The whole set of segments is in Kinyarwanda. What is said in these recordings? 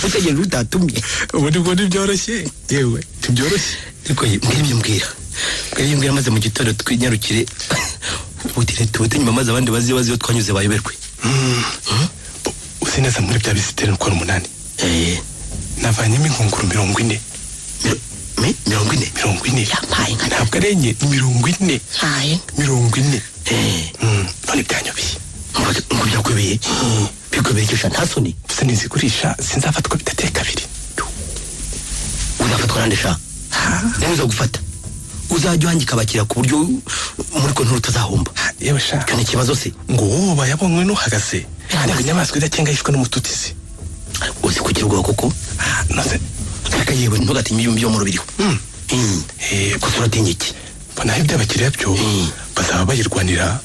Utegera utatumye ubundi byoroshye yewe tubyoroshye ariko mbwira maze mu gitondo twinyarukire ubutire tubute nyuma maze abandi baziyo twanyuze bayoberwe usineza muri bya bisiteri ukora 8 navanyemo inkunguru 40 yampaye nka ntabwo arenye 40 haye 40 none byanyobiye ngo byakwebeye bikobeye cyo ntasoni sinizigurisha sinzafatwa bitateye kabiri uzafatwa nande sha neza gufata uzajya uhangika abakira ku buryo muri ko nturutazahomba yewe sha kandi kibazo se ngo wowe bayabonwe nuhagaze kandi inyamaswa idakengayishwe n'umututsi uzi kugira ubwo koko nose kaka yewe ntugatinye ibyo mu rubiriho ko turatinye iki bona ibyo abakiriya byo bazaba bayirwanira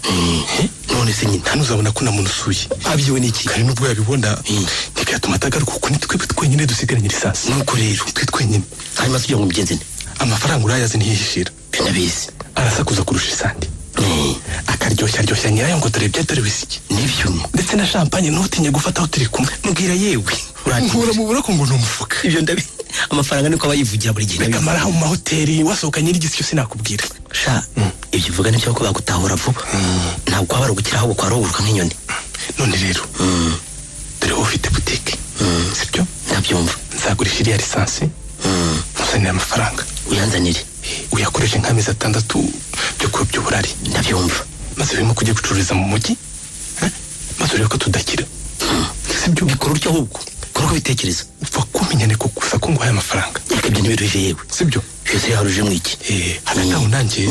none se nyine ntanuzabona ko namuntu usuye abyiwe n'iki kandi nubwo yabibona ntibyatuma atagaruka kuko nitwe twenyine dusigaranye lisansi nuko rero nitwe twenyine hanyuma se ngo mbyenzene amafaranga urayazi ntiyihishira binabizi arasakuza kurusha isandi akaryoshya nyirayo ngo dore dore wisiki nibyo ndetse na champagne ntutinye gufata aho turi kumwe mbwira yewe urahura mu burako ngo n'umufuka ibyo ndabi amafaranga niko abayivugira buri gihe kamara mu mahoteli wasohokanye n'igisyo sinakubwira sha ibyo uvuga n'icyo ko bagutahura vuba ntabwo kwaba rugukira ahubwo kwaroburuka nk'inyoni none rero dore ufite boutique sibyo ndabyumva nzagurisha iriya lisansi musanire amafaranga uyanzanire uyakoreshe nk'amezi 6 byo kuba by'uburari ndabyumva maze urimo kujya gucururiza mu mujyi maze urebe ko tudakira sibyo bikora utyo ahubwo kora bitekereza upfa kumenyane ko gusa ko nguhaye amafaranga ibyo ntibiruje yewe sibyo byose yaruje mu iki hano nanjye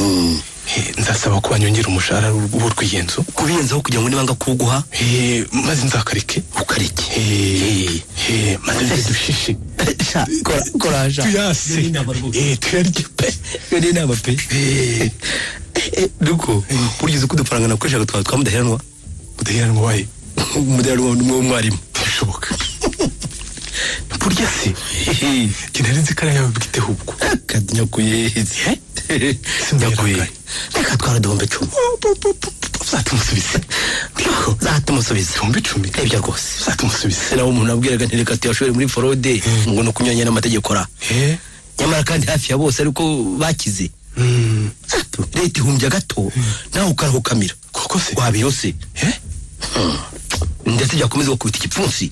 nzasaba ko banyongera umushahara w'urwiyenzo kubiyenzaho kugira ngo nibanga kuguha maze nzakareke ukareke maze dushishe koraja tuyase tuyarye pe yari inama pe duko buryo uzi ko udufaranga nakoreshaga twaba twamudaheranwa mudaheranwa waye umudaheranwa n'umwarimu bishoboka burya se kinari nzi kara yawe bwiteho ubwo kadnyakuye sinyakuye reka twaradombe 10 zatumusubiza zatumusubiza 10 ibyo rwose zatumusubiza nawe umuntu abwiraga nti reka tuyashore muri forode ngo no kunyanya n'amategeko ra nyamara kandi hafi ya bose ariko bakize leta ihumbya gato nawe ukarahukamira koko se wabiyose ndetse byakomeza gukubita igipfunsi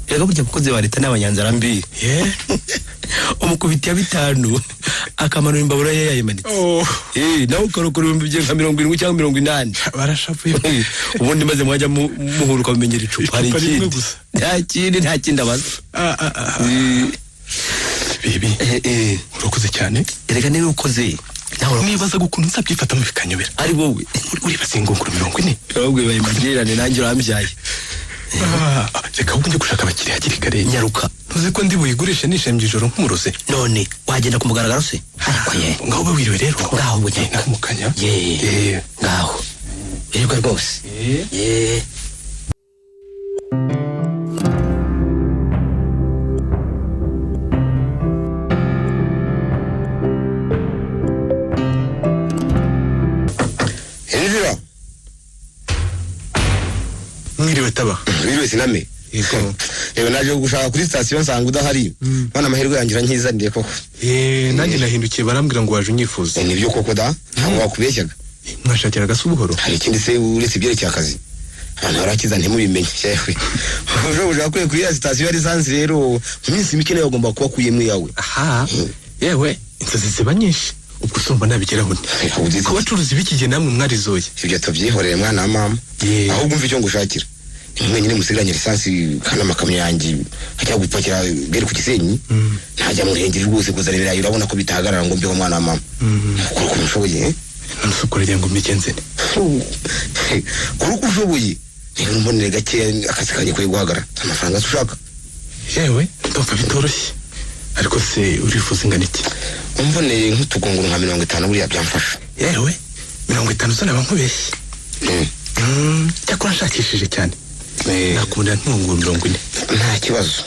rega burya abakozi ba leta n'abanyanzara mbi umukubiti ya 5 akamanura imbabura ye yayimanitse nawe ukarokora 70 cyangwa 80 barashavuye ubundi maze mwajya muhuruka bimenyera icupa hari ikindi nta kindi abaza bibi urakoze cyane rega niba ukoze nibaza gukuntu nzabyifata mu bikanyobera ari wowe uri basingunguru 40 ahubwo bayimagirane nanjye urambyaye reka ubu njye gushaka abakiriya hakiri kare nyaruka tuzi ko ndi buyigurishe nishemye ijoro nk'umuroze none wagenda ku mugaragaro se ngaho ube wiriwe rero ngaho bujya nakumukanya ngaho wirirwa rwose mwiriwe taba mwiriwe siname Ewe naje gushaka kuri station nsanga udahari bana amahirwe yangira nkizaniye koko nanjye nahindukiye barambwira ngo waje unyifuza nibyo koko da ntabwo wakubeshyaga mwashakiraga subuhoro hari ikindi se uretse ibyerekeye akazi abantu barakiza ntimubimenye yewe ushobora kwe kuri station ya lisansi rero mu minsi mike nayo ugomba kuba kuyemwe yawe yewe inzozi ziba nyinshi ubwo usumba nabigeraho ko bacuruza ibikige namwe mwarizoye ibyo tubyihoreye mwana wa mama ahubwo umva icyo ngushakira mwenyine musigaranye lisansi kana makamyo yanjye ajya gupakira gere ku Gisenyi ntajya mu Ruhengeri rwose kuzana ibirayi urabona ko bitahagarara ngo mbeho mwana wa mama kuko umushoboye nusukore ngo migenzene kuko ushoboye rero mbonere gake akazi kanye kwe guhagara amafaranga ushaka yewe ndumva bitoroshye ariko se urifuza ingana iki umboneye nk'utugunguru nka 50 buriya byamfasha yewe 50 zana bankubeshye cyakora nshakishije cyane nakunda ntunguru 40 nta kibazo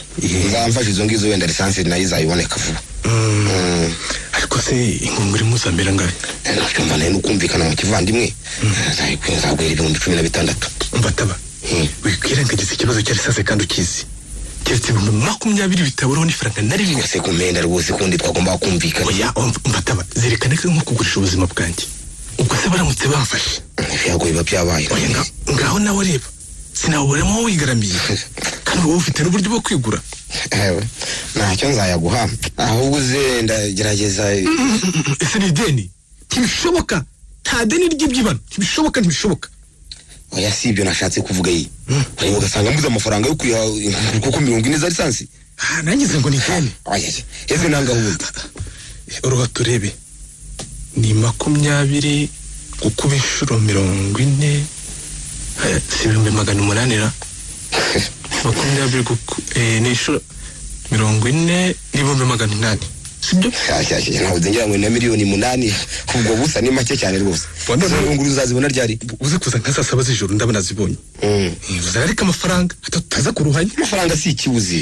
nzamfasha izo ngizo wenda lisansi nayo izayiboneka vuba ariko se inkungu iri muzambera ngahe nacyo mbana n'ukumvikana mu kivandimwe nzagwera 16,000 umva taba wikwirengagiza ikibazo cyari sase kandi ukizi keretse 20 bitaburaho n'ifaranga na rimwe se kumenda rwose kundi twagomba kumvikana oya umva taba zerekana ko nko kugurisha ubuzima bwanjye ubwo se baramutse bamfashe yago biba byabaye oya ngaho nawe reba sinaburemo wigaramiye kandi wowe ufite n'uburyo bwo kwigura ntacyo nzayaguha ahubwo uze ndagerageza ese ni deni ntibishoboka nta deni ry'ibyibano ntibishoboka oya si ibyo nashatse kuvuga iyi ariko ugasanga mbuze amafaranga yo kuya kuko 40 za lisansi nangize ngo ni deni oya ese nanga ubundi uruha turebe ni 20 gukuba inshuro 40 si 800 ra 20 ni inshuro 40 n'ibihumbi 800 sibyo ntawe ngira ngo na 8,000,000 ubwo busa ni make cyane rwose nguru uzazibona ryari uze kuza nka saa 7 z'ijoro ndabona zibonye uzareka amafaranga atataza kuruhanya amafaranga si ikibuzi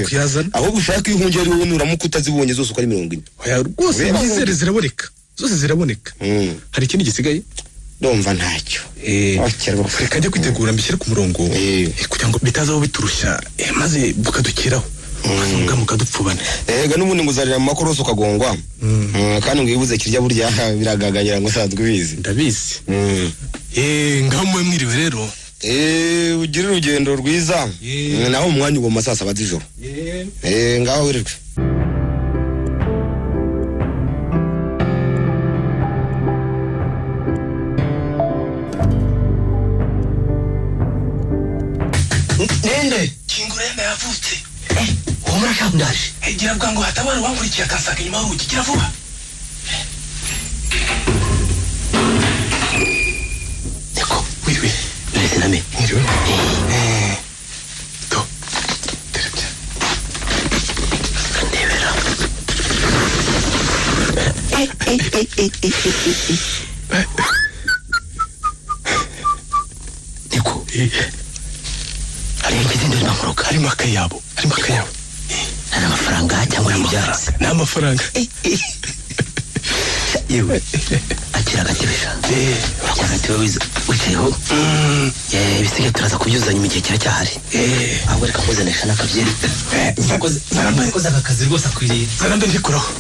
kuyazana aho gushaka ihunje ari wowe nuramuka utazibonye zose uko ari 40 oya rwose bizere ziraboneka zose ziraboneka hari ikindi gisigaye ndumva ntacyo reka njye kwitegura mbishyire ku murongo kugira ngo bitazaho biturushya maze bukadukiraho Nga mukadupfubana ega n'ubundi nguzarira mu makoroso kagongwa kandi ngibuze kirya burya biragaganyira ngo sadwe bizi ndabizi ngaho mwe mwiriwe rero ugire urugendo rwiza naho umwanya uwo masasa bazijoro ngaho wirirwe nende kingurenda yavutse Umura shandaje gira bwango hatabana wankurikiye akasaka inyuma y'urugi gira vuba Deko wiwe nese name wiwe to terapia ndebera Deko hari ikizindo n'amaroka harimo akayabo nta mafaranga cyangwa ibyatsi nta mafaranga yewe akira gatebesha urakoze wicayeho ibisigaye turaza kubyuzanya mu gihe kiracyahari ahubwo reka muzanisha n'akabyeri nakoze aka kazi rwose akwiriye zaranda ndikuraho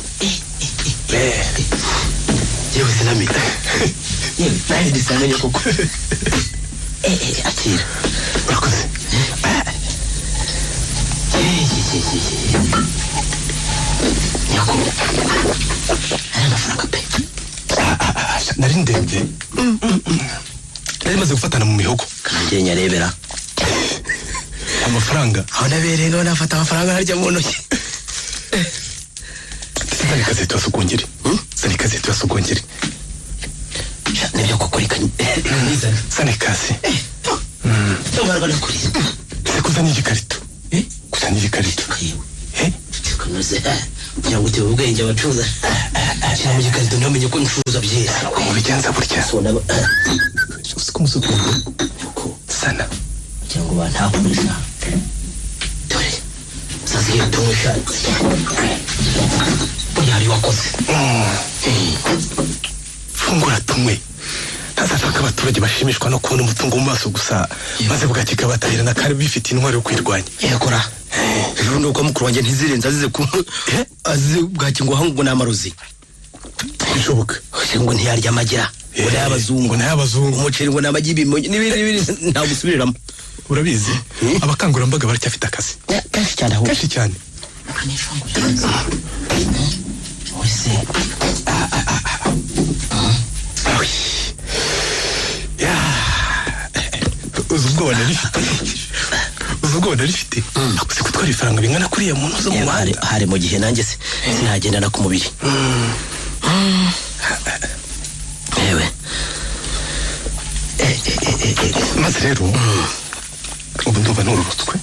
yewe sinami yewe nanjye ndisanganye koko akira urakoze Nyako hari amafaranga pe nari ndende nari maze gufatana mu mihogo kanjye nyarebera amafaranga aho nabereye none afata amafaranga harya mu ntoki sani kazi twasugongere nibyo koko reka sani kazi ntubarwa no kurira kuzana igikarito kuzana igikarito kanoze kugira ngo utebe ubwenge abacuruza cyangwa mu gikarito ntamenye ko ncuruza byera mu bigenza burya uzi ko umusukuru sana cyangwa bantakurisha dore saziye tumusha burya hari wakoze fungura tumwe ntazashaka abaturage bashimishwa no kubona umutungo mu maso gusa maze bugakika batahira na kare bifite intwari yo kwirwanya yekora ejo nuko mukuru wanjye ntizirenza azize ku azi bwaki ngo hangu n'amarozi bishoboka ngo ntiyarya amagira ngo n'abazungu umuceri ngo n'amagi n'ibindi nta gusubiriramo urabizi abakangurambaga baracyafite akazi kenshi cyane wese uzi ubwoba narifite nakuze gutwara ifaranga bingana kuriya muntu zo mu muhanda hari mu gihe nanjye sinagendana ku mubiri yewe maze rero ubu ndumva nururutswe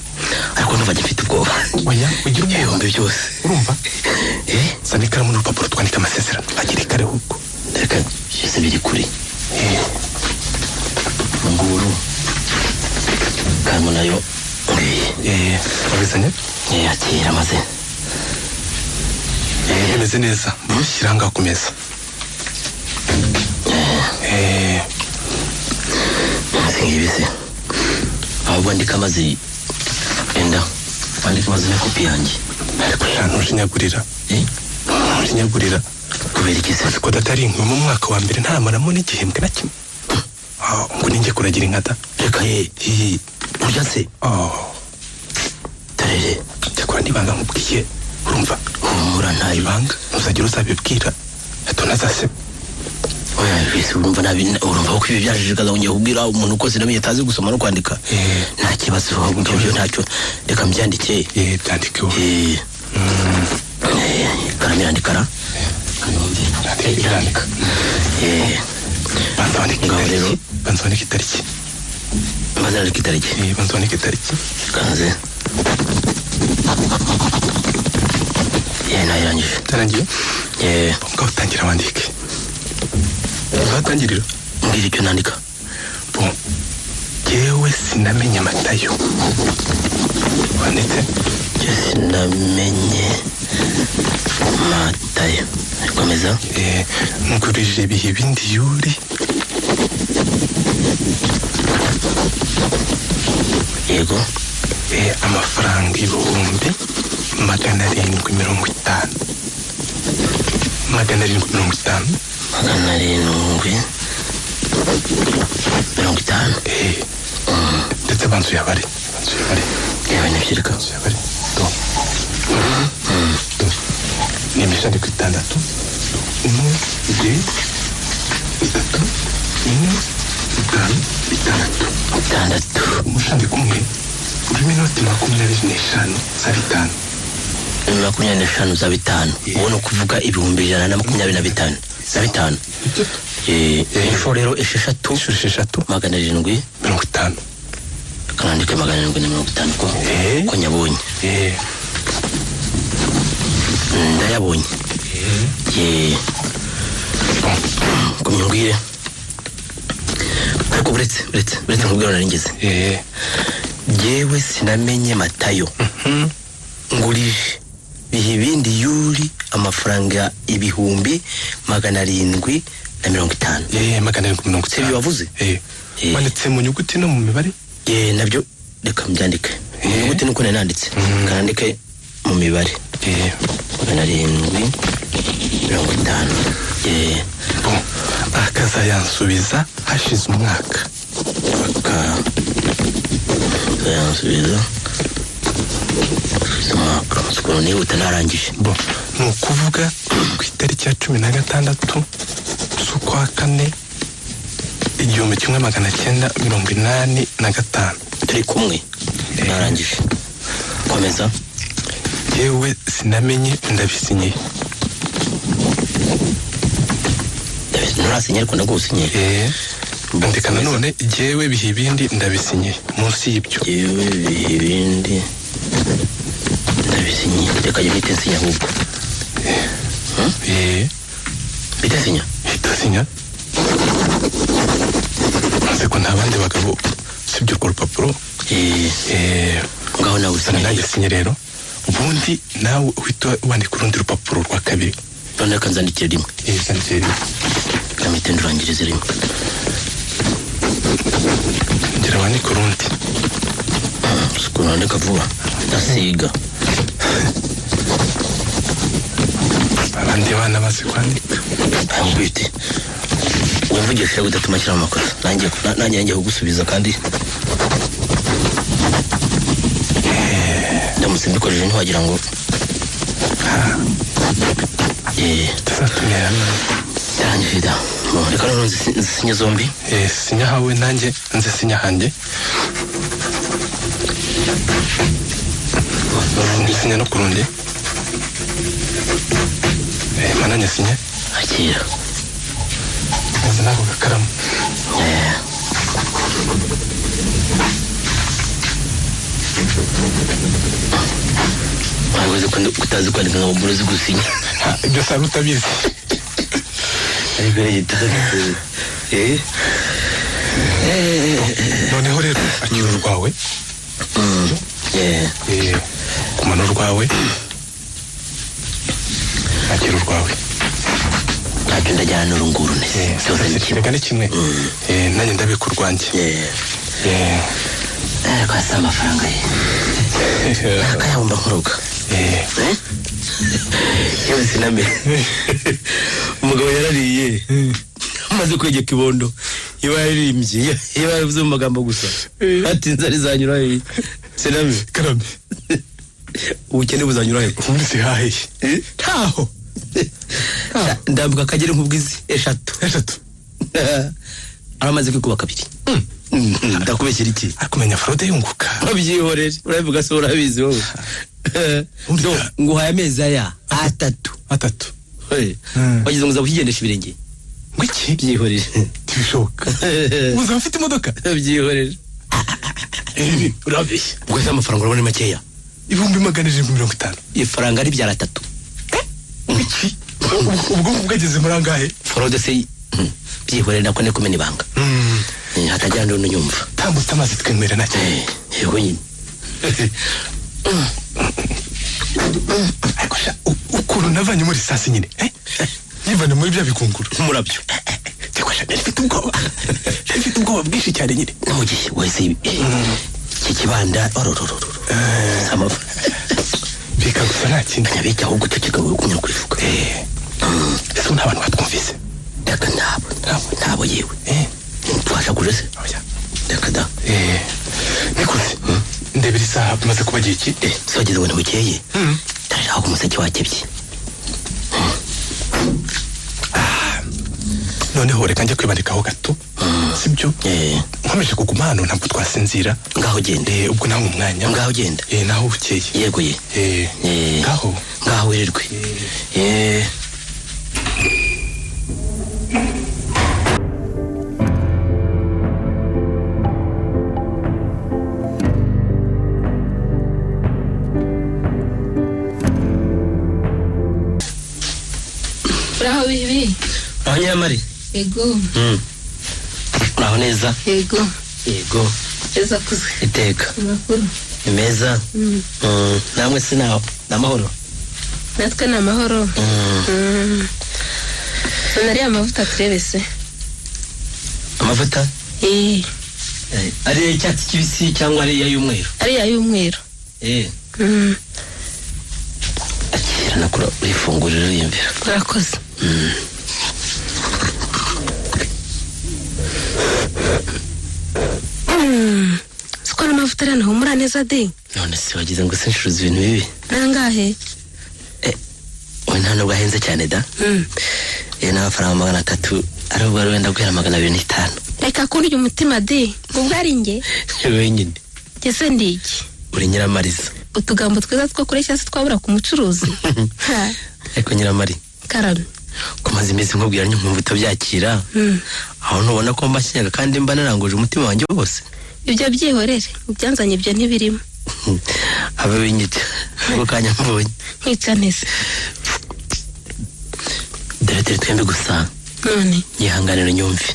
ariko ndumva gifite ubwoba oya ugira ubwoba byose urumva zana ikaramu n'urupapuro twandika amasezerano agire kare ahubwo reka byose biri kuri nguru karamu nayo wabizanye akira maze bimeze neza shyiranga ku meza singibise ahubwo ndika amazi enda bandika amazi na kopi yanjye ariko ntushinyagurira ntushinyagurira kubera iki se ko datari inkwi mu mwaka wa mbere ntamaramo n'igihembwe na kimwe ngo ninjye kuragira inkata reka urya se tarere cyakora nibanga nkubwiye urumva humura nta ibanga ntuzagira uzabibwira hato nazaseba oya bise urumva urumva ko ibi byajijikaza ngiye kubwira umuntu uko sinamenye tazi gusoma no kwandika nta kibazo ahubwo ibyo ntacyo reka mbyandike byandike ikaramu irandikara irandika banzandika itariki banzandika itariki banzandika itariki kanze nayirangije tarangiye ngaho utangira wandike uzatangirira mbwira icyo nandika yewe sinamenye Matayo wanditse sinamenye Matayo komeza ngurije ibihe bindi Yuri yego amafaranga 750 750 ndetse banzu yabari yewe n'ibyirika ni imishani ku 6 1 2 3 4 5 6 umushandi kumwe urimo inoti 25 za 5 25 za 5 ubona kuvuga 125 za 5 inshuro rero esheshatu 750 kanandike 750 ko nyabonye ndayabonye kumyungire ariko buretse nkubwira naringeze yewe sinamenye Matayo ngurije bihe bindi Yuri amafaranga 750 750 sebi wavuze wanditse mu nyuguti no mu mibare nabyo reka mbyandike mu nyuguti nuko nanditse kanandike mu mibare 750 akaza yansubiza hashize umwaka yansubiza siko niba utanarangije ni ukuvuga ku itariki ya 16 z'ukwa 4 1985 turi kumwe narangije komeza yewe sinamenye ndabisinye nurasinye ariko ndagusinye andika nanone yewe bihe bindi ndabisinye munsi y'ibyo yewe bihe bindi ndabisinye reka jye bite sinya ahubwo bite sinya ko nta bandi bagabo sibyo urwo rupapuro ngaho nawe usana nanjye sinye rero ubundi nawe uhita wandika urundi rupapuro rwa kabiri none reka nzandikire rimwe kamite ndurangirize rimwe ngira wandika urundi siko nandika vuba ndasiga abandi bana bazi kwandika ambwite wumvugisha udatuma nshyira mu makosa nanjye ngiye kugusubiza kandi ndamutse mbikojeje ntiwagira ngo tuzatumira yarangije da reka noneho nzisinye zombi sinya hawe nanjye nze sinya hanjye sinya no kurundi mananye sinya akira nze nako gakaramu wabuze ko utazi kwandika ngo mbuze gusinya ibyo sabe utabizi ariko yitaze noneho rero akira urwawe ku mano rwawe akira urwawe ntacyo ndajyana n'urunguru nese byose ni kimwe reka ni kimwe nanjye ndabika urwanjye kwasa amafaranga ye akayabumba nkuruga yewe sinamera umugabo yarariye amaze kwegeka ibondo iba yaririmbye iba yavuze mu magambo gusa ati inzara izanyura he sinamera karame ubukene buzanyura he ubundi si hahe ntaho ndambuka akagera nk'ubwizi eshatu aramaze kwikuba kabiri ndakubeshyira iki akumenya Frode yunguka abyihorere urabivuga se urabizi wowe nguhaye amezi aya atatu wagize ngo uzabukigendesha ibirenge ngwiki byihorere tibishoboka uza mfite imodoka byihorere urabeshya ubwo se amafaranga urabona makeya 750 ifaranga ari byara 3 ngwiki ubwo bwageze muri angahe Frode se byihorere nako ne kumena ibanga hatajya ndo nyumva tambutse amazi twemera nacyo yego nyine akosha ukuntu navanye muri sasi nyine yivana muri bya bikunguru umurabyo akosha ndafite ubwoba bwinshi cyane nyine namugiye wese iki kibanda amafa bika gusa nta kindi nyabijya ahubwo tukiga kunyura kwifuka ese nta bantu batwumvise reka ntabo yewe twasha kuje se reka da nikuze ndebera isaha tumaze kubagira iki sogeze ngo ntibukeye tarashaka umuseke wakebye noneho reka njye kwibandikaho gato sibyo nkomeje kuguma hano ntabwo twasinzira ngaho gende ubwo nawe umwanya ngaho genda naho bukeye yego ye ngaho wirirwe Uraho bibi aho Nyiramari yego uraho neza yego eza kuze iteka amakuru imeza namwe sinaho namahoro natwe ni amahoro sonari amavuta turebese amavuta ari icyatsi kibisi cyangwa ari y'umweru ari y'umweru akira nakura urifungurira yimvira urakoze sikora amavuta ari humura neza de none se wagize ngo sincuruza ibintu bibi nangahe we nta nubwo ahenze cyane da n'amafaranga 300 ari ubwo wenda guhera 250 reka kurya umutima de ubwo ari nge wenyine gese ndiki uri Nyiramariza utugambo twiza two kureshya se twabura ku mucuruzi ariko Nyiramari karame kumaze imeze nkubwira nyumva utabyakira aho nubona ko mbashyaga kandi mba naranguje umutima wanjye wose ibyo byihorere ubyanzanye ibyo ntibirimo abe winyita ubwo kanya mbonye nkwica neza dore twembe gusa none yihanganira nyumve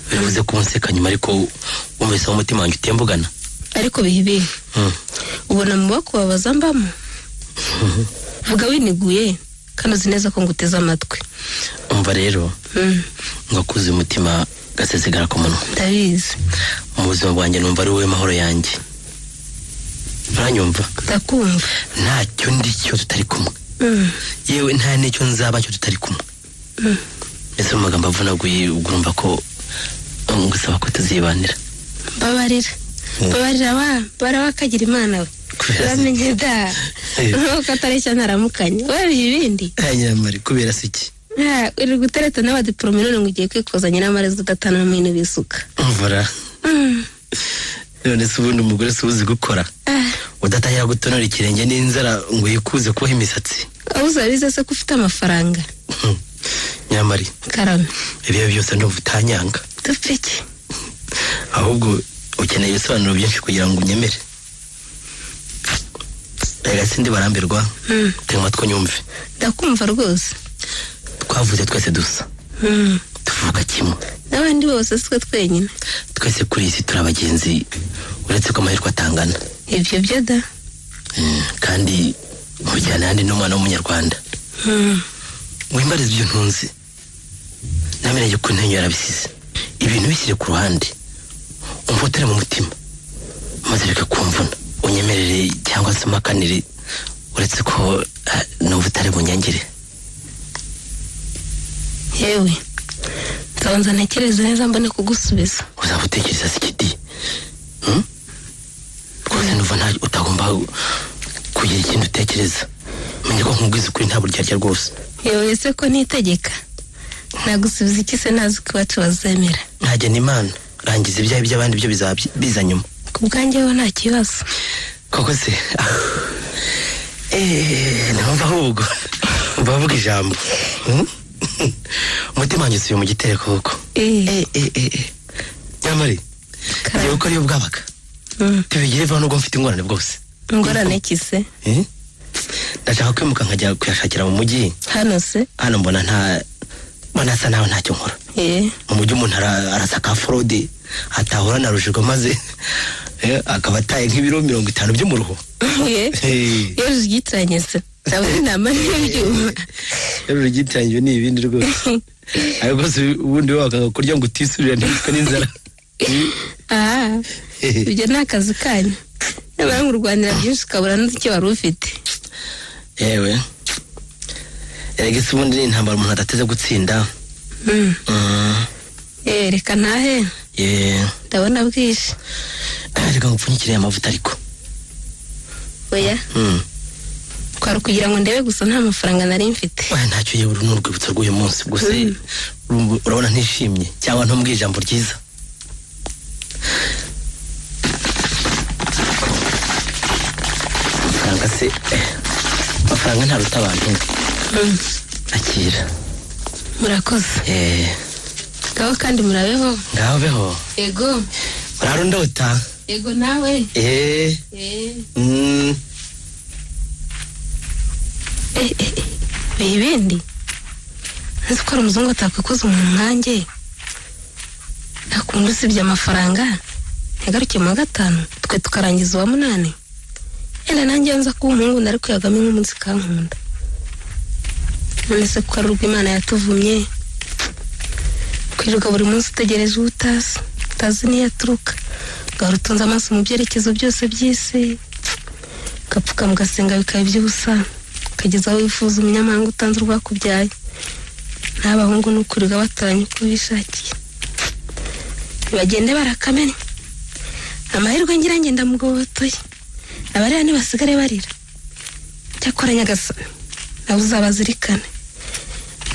bivuze ko unseka nyuma ariko wumvise umutima wanjye utembugana ariko bihibi ubona mu bakubabaza mbamo vuga winiguye kandi uzi neza ko nguteze amatwi umva rero ngakuze umutima gasesegara ku munwa ndabizi mu buzima bwanjye numva ari wowe mahoro yanjye uranyumva ndakumva ntacyo ndi cyo tutari kumwe yewe nta n'icyo nzaba cyo tutari kumwe ese mu magambo avunaguye ugurumva ko ngusaba ko tuzibanira babarira barabakagira imana we uramenye da nkuko atareshya ntaramukanye we ibindi Nyiramari kubera se iki uri gutereta n'abadiplome none ngo ugiye kwikoza Nyiramariza udatana mu bintu bisuka mvura none se ubundi umugore se uzi gukora udatahira gutonora ikirenge n'inzara ngo yikuze kubaho imisatsi uzabize se ko ufite amafaranga Nyiramari karame ibihe byose ndumva utanyanga dupfike ahubwo ukeneye ibisobanuro byinshi kugira ngo unyemere rega sindi barambirwa tema twonyumve ndakumva rwose twavuze twese dusa tuvuga kimwe n'abandi bose sitwe twenyine twese kuri isi turi abagenzi uretse ko amahirwe atangana ibyo byo da kandi nkujyana handi n'umwana w'umunyarwanda wimbariza ibyo ntunzi namenye ko ntenyo yarabisize ibintu bishyire ku ruhande umvotera mu mutima maze reka kumvuna unyemerere cyangwa se makanire uretse ko numva utari bunyangire. Yewe nzabanza ntekereze neza mbone kugusubiza. Uzaba utekereza sikidi rwose numva nta utagomba kugira ikintu utekereza. Menye ko nkubwiza ukuri nta buryarya rwose. Yewe ese ko nitegeka nagusubiza iki se nazi ko iwacu bazemera. Ntajya n'Imana rangiza ibyaha by'abandi byo biza nyuma. Ku bwanjye ho nta kibazo. Koko se numva ahubwo bavuga ijambo umutima wanjye usubiye mu gitereko koko. Nyamari yewe uko ariyo bwabaga tubigire vuba nubwo mfite ingorane bwose. Ingorane ki se? Ndashaka kwimuka nkajya kuyashakira mu mujyi. Hano se? Hano mbona asa naho ntacyo nkora. Mu mujyi umuntu arasaka fraude atahura na rujigo maze akaba ataye nk'ibiro 50 byo mu ruho. Iyo rugitranye se ndabona inama n'ibyuma. Iyo rugitranye ni ibindi rwose. Ariko se ubundi wakanga kurya ngo utisurira ntitwe n'inzara. Ibyo ni akazi kanyu. Nabara mu Rwanda byinshi ukabura n'icyo wari ufite. Yewe erega se ubundi ni intambara umuntu adateze gutsinda. Reka ntahe. Ndabona bwije. Reka ngupfunyikire amavuta ariko. Oya. Kwari kugira ngo ndebe gusa nta mafaranga nari mfite. Ntacyo yewe n'urwibutso rw'uyu munsi gusa urabona ntishimye cyangwa ntumbwiye ijambo ryiza. Mafaranga ntaruta abantu. Akira. Murakoze. Gaho kandi murabeho. Ngaho beho. Yego. Urarondota. Yego nawe. Ibindi nzi ko ari umuzungu atakwikoza umuntu nkanjye nakunda usibye amafaranga yagarukiye mu 5 twe tukarangiza uwa 8. Enda nanjye nza kuba umuhungu nari kuyagamo nk'umunsi kankunda. None se ko ari Imana yatuvumye kwiruka buri munsi utegereje utazi niyo aturuka garutunze amaso mu byerekezo byose by'isi gapfuka mugasenga bikaba iby'ubusa kageza aho wifuza umunyamahanga utanze urwakubyaye n'abahungu n'ukuriga batoranya uko bishakiye bagende barakamenya amahirwe ngira ngenda mugobotoye abarera nibasigare barira cyakora Nyagasani nawe uzabazirikane.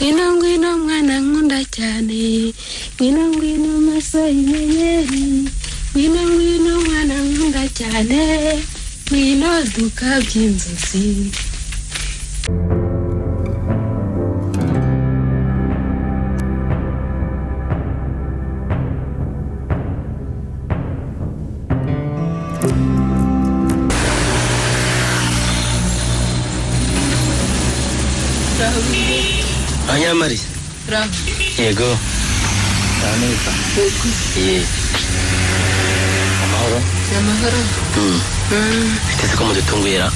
Ngwino mwana nkunda cyane ngwino maso y'inyenyeri ngwino mwana nkunda cyane ngwino dukabye inzozi. Anyamari. Bravo. Yego. Ameza. Amahoro. Biteze ko mudutungwira.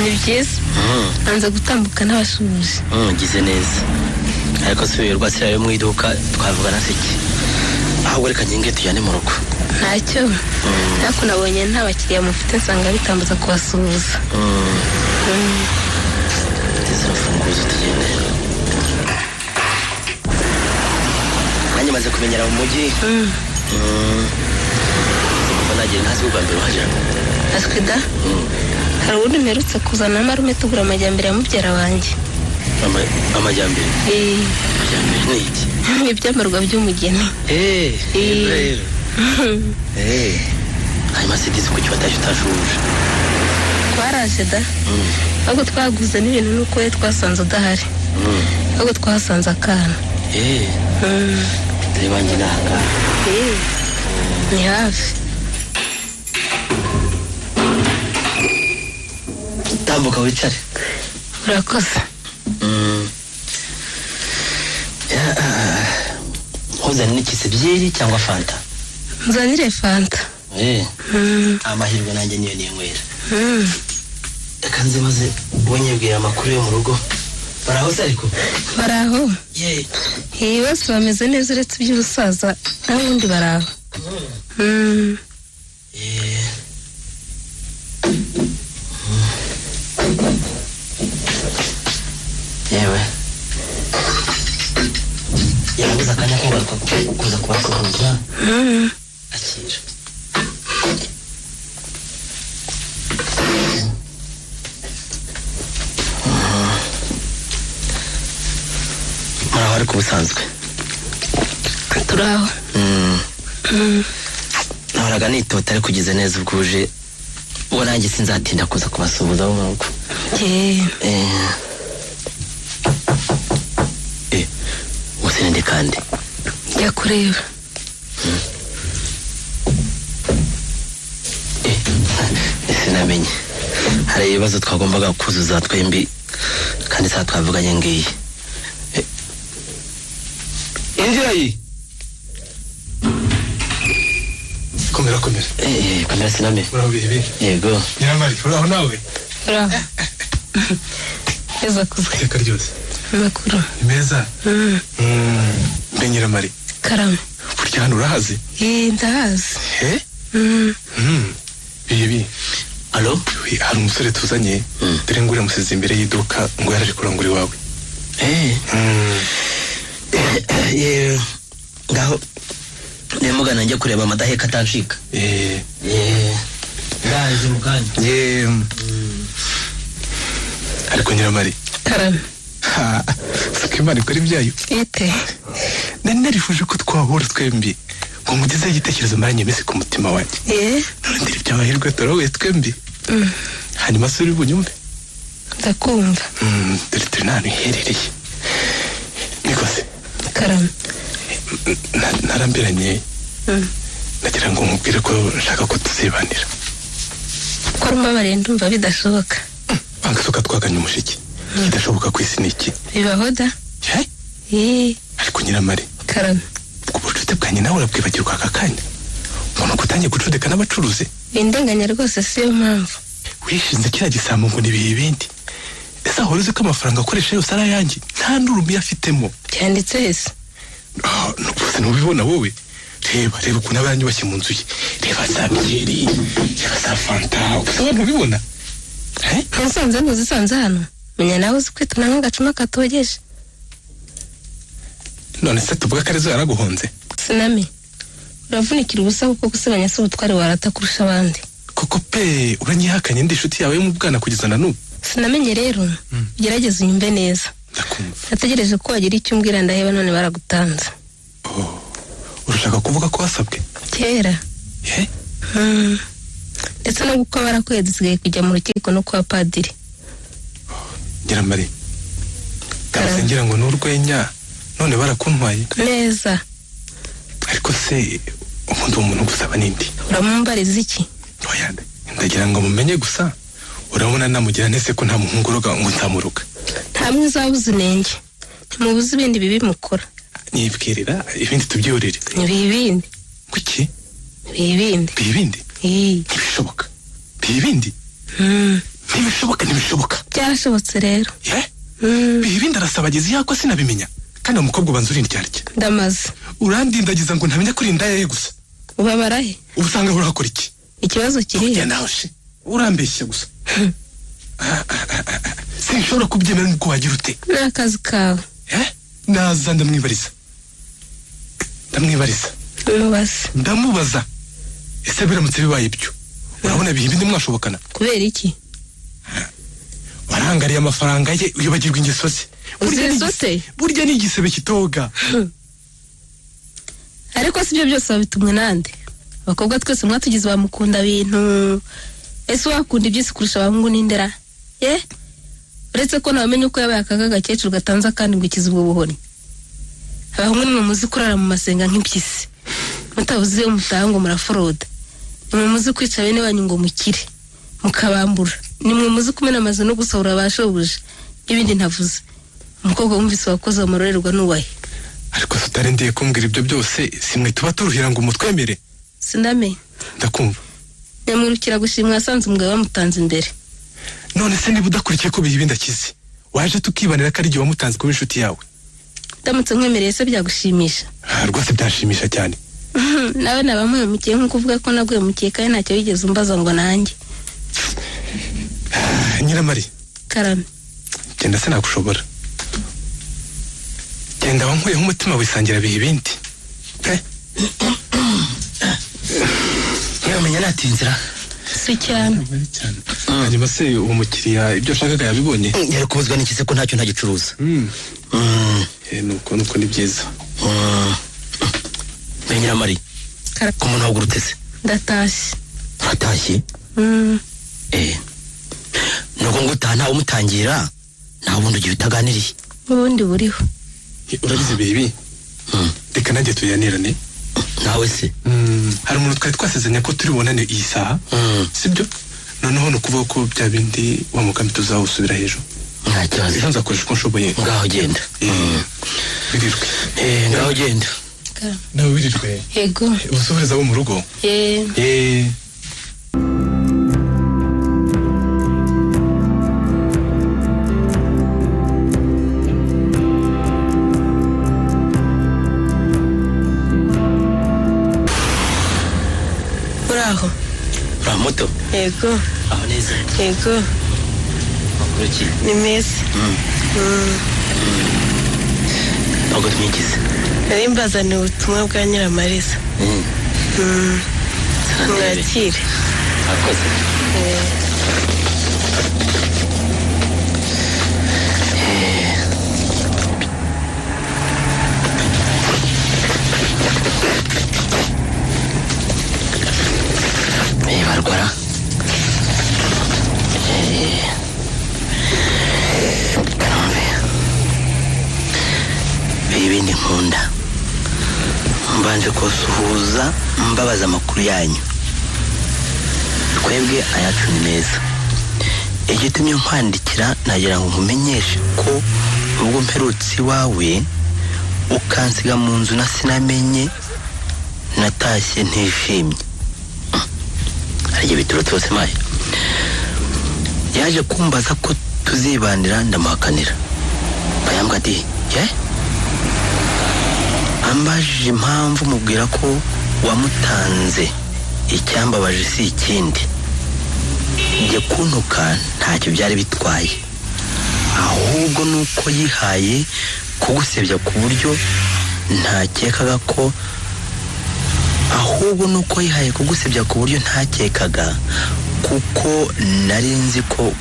Ni byiza. Anza gutambuka n'abashubuzi. Gize neza. Ariko se rwasira yo mu iduka twavugana siki. Ahubwo reka nginge tujyane mu rugo. Ntacyo. Ariko nabonye nta bakiriya mufite nsanga bitambuza kubasuhuza. Funguzo tugende. Nanjye maze kumenyera mu mujyi. Nagiye ntazi ubwa mbere waje. Askwida. Hari ubundi mperutse kuzana amarume tugura amajyambere ya mubyara wanjye. Amajyambere? Amajyambere ni iki? Ibyambarwa by'umugeni. Rero. Hanyuma se disi kuki bataje utashuje? Twaraje da. Ahubwo twaguze n'ibintu nuko twasanze udahari. Ahubwo twasanze akana. Reba njye nanga. Ni hafi. Tambuka wicare. Urakoze. Uzana n'ikise byeri cyangwa fanta? Nzanire fanta. Amahirwe nanjye niyo ninywera. Reka nze maze ubonyebwira amakuru yo mu rugo baraho se ariko baraho bose bameze neza uretse iby'ubusaza n'ubundi baraho yewe yabuze akanya ko garuka kuza kubasuhuza akira muraho ariko ubusanzwe turaho nahoraga nitota ariko ugize neza ubwuje uwo nanjye sinzatinda kuza kubasuhuza bo mu rugo usenende kandi njya kureba sinamenye hari ibibazo twagombaga kuzuza twembi kandi saa twavuganye ngiyi injira yi komera komera siname uraho bibi yego Nyiramari uraho nawe uraho eza kuze iteka ryose makuru meza mbe Nyiramari karame burya hano urahazi ndahazi bibi alo hari umusore tuzanye dore ngo uramusize imbere y'iduka ngo yaraje kurangura iwawe ngaho nemugana njye kureba amadaheka atancika ndaje mu kanya ariko Nyiramari karame siko Imana ikora ibyayo ite nari narifuje ko twahura twembi ngo nkugezeho igitekerezo maranye iminsi ku mutima wanjye none ndiri by'amahirwe turahuye twembi hanyuma se uri bunyumve ndakumva dore turi n'ahantu iherereye nikoze karame narambiranye nagira ngo nkubwire ko nshaka ko tuzibanira ko rumabariye ndumva bidashoboka bangasoka twaganye umushiki kidashoboka ku isi ni iki bibaho da ariko Nyiramari karame ubwo bucuti bwanjye nawe urabwibagirwa aka kanya mbona ko utangiye gucudika n'abacuruzi bindenganya rwose siyo mpamvu wishinze kiriya gisambo ngo nibihe ibindi ese ahora uzi ko amafaranga akoresha yose ari ayanjye nta n'urumiye afitemo byanditse hese rwose ntubibona wowe reba ukuntu aba yanyubashye mu nzu ye reba za byeri reba za fanta gusa ntubibona nsanze ntuzisanze hano menya nawe uzi kwituna nk'agacuma katogeje none se tuvuga ko arizo yaraguhonze siname uravunikira ubusa kuko gusebanya si ubutware warata kurusha abandi koko pe uranyihakanye ndi inshuti yawe yo mu bwana kugeza na n'ubu sinamenye rero gerageza unyumve neza nategereje ko wagira icyo umbwira ndaheba none baragutanze urashaka kuvuga ko wasabwe kera ndetse no kuko barakuye dusigaye kujya mu rukiko no kwa padiri Nyiramari ngira ngo n'urwenya none barakuntwaye neza ariko se ubundi uwo muntu gusaba n'indi uramumbariza iki ndagira ngo mumenye gusa urabona namugira nese ko nta muhungu uroga ngo nzamuruka nta mwizabuze inenge ntimubuze ibindi bibi mukora nibwirira ibindi tubyihorere ibindi kuki ibindi ntibishoboka ibindi ntibishoboka byarashobotse rero ibindi arasabageza yako sinabimenya kandi umukobwa ubanza urindyarya ndamaze urandindagiza ngo ntamenya ko urinda yaye gusa ubabara he ubusanga urakora iki ikibazo kiriya nawe she urambeshya gusa sinshobora kubyemera nuko wagira ute ni akazi kawe naza ndamwibariza ndamubaza ese biramutse bibaye ibyo urabona bihe ibindi mwashobokana kubera iki warangariye amafaranga ye uyibagirwa ingeso ze burya ni igisebe kitoga ariko si byo byose babitumwe nande abakobwa twese mwatugize bamukunda bintu ese wakunda iby'isi kurusha abahungu n'indera uretse ko nabamenye uko yabaye akaga gakecuru gatanza kandi ngo ikize ubwo buhoni abahungu nimwe muzi kurara mu masenga nk'impyisi mutabuze iyo mutaha ngo muraforoda nimwe muzi kwica bene wanyu ngo mukire mukabambura nimwe muzi kumena amazi no gusahura abashobuje n'ibindi ntavuze umukobwa wumvise wakoze amurorerwa n'uwahe ariko tutarendiye kumbwira ibyo byose simwe tuba turuhira ngo umutwemere siname ndakumva nyamwirukira gushimwa asanze umugabo bamutanze imbere none se niba udakurikiye ko bihe ibindi akize waje tukibanira ko ari igihe wamutanze kuba inshuti yawe. Ndamutse nkwemereye se byagushimisha? Rwose byashimisha cyane. Nawe nabamuhemukiye nko kuvuga ko naguhemukiye kandi ntacyo wigeze umbaza ngo nanjye. Nyiramari. Karame. Genda se nagushobora. Genda wankuyeho umutima wisangira bihe ibindi. Yamenya natinzira. Si cyane. Hanyuma se uwo mukiriya ibyo ashakaga yabibonye? Yari kubuzwa n'iki se ko ntacyo ntagicuruza? Nuko ni byiza. Nyiramari. Ko umuntu wagurutse se? Ndatashye. Uratashye? Nuko ngo utaha ntawe umutangira nta bundi ugiye utaganiriye. Ubundi buriho. Uragize bibi? Reka nanjye tuyanirane. Nawe se? Hari umuntu twari twasezeranye ko turi bonane iyi saha, sibyo? Noneho no kuvuga ko bya bindi wa mugambi tuzawusubira hejuru. Nta kibazo. Ejo nzakoresha uko nshoboye. Ngaho genda. Wirirwe. Ngaho genda. Nawe wirirwe. Yego. Usohoreza abo mu rugo. Uraho? Moto. Yego. Aho neza. Yego. Makuru ki? Ni meza. Ntabwo twigize. Nari mbazaniye ubutumwa bwa Nyiramariza. Mwakire. Akoze. Barwara. Ibindi nkunda mbanje kusuhuza mbabaza amakuru yanyu. Twebwe ayacu ni meza. Igitumye nkwandikira nagira ngo nkumenyeshe ko ubwo mperutse iwawe ukansiga mu nzu na sinamenye natashye ntishimye. Ariye bituro twose maye. Yaje kumbaza ko tuzibanira ndamuhakanira. Bayambwa ati, ambajije impamvu mubwira ko wamutanze. Icyambabaje si ikindi. Njye kuntuka ntacyo byari bitwaye. Ahubwo nuko yihaye kugusebya ku buryo ntakekaga ko kuko nari nzi ko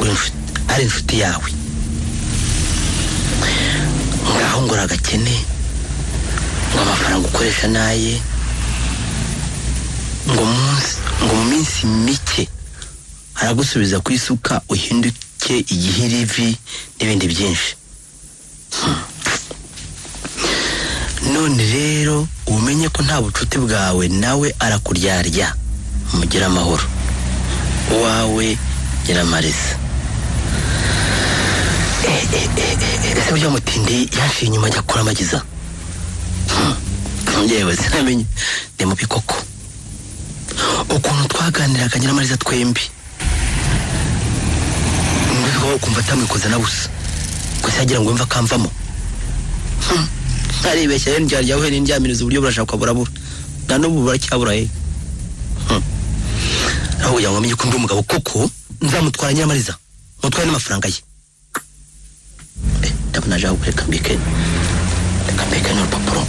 ari inshuti yawe. Ngaho ngora agakene ngo amafaranga ukoresha naye ngo mu minsi mike aragusubiza ku isuka uhinduke igihirivi n'ibindi byinshi. None rero umenye ko nta bucuti bwawe nawe arakuryarya. Mugira amahoro. Wawe Nyiramariza. Ese burya mutindi yanshiye inyuma ajya kuramagiza. Njyewe sinamenye ndi mu bikoko. Ukuntu twaganiraga Nyiramariza twembi. Ngo kumva atamwikoza na busa. Gusa yagira ngo mva kamvamo. Aribeshya rero njya we n'indyamiriza uburyo burashaka burabura. Na n'ubu baracyabura aho yawamenye ko ndi umugabo koko nzamutwara Nyiramariza. Mutwaye n'amafaranga ye. Ndabona aje kureka mbike n'urupapuro.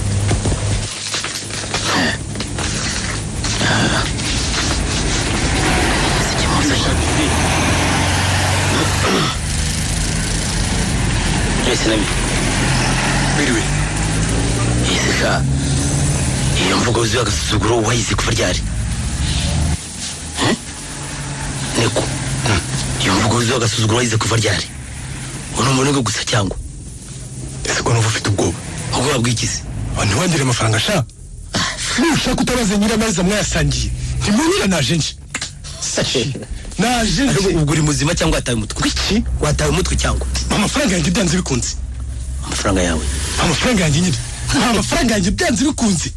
Biriwe. Isha. Iyo mvugo uzi agasuzuguro wayizi kuva ryari? Niko. Iyo mvugo uzi agasuzuguro wayizi kuva ryari? Uno umuntu gusa cyangwa? Ese ko numva ufite ubwoba? Ubwoba bw'ikizi? Ntiwangire amafaranga sha. Nushaka utabaze Nyiramariza mwayasangiye. Ntimunyira naje nje. Naje nje. Ubwo uri muzima cyangwa wataye umutwe? Iki? Wataye umutwe cyangwa? Amafaranga yanjye byanze bikunze. Amafaranga yawe? Amafaranga yanjye nyine. Amafaranga yanjye byanze bikunze.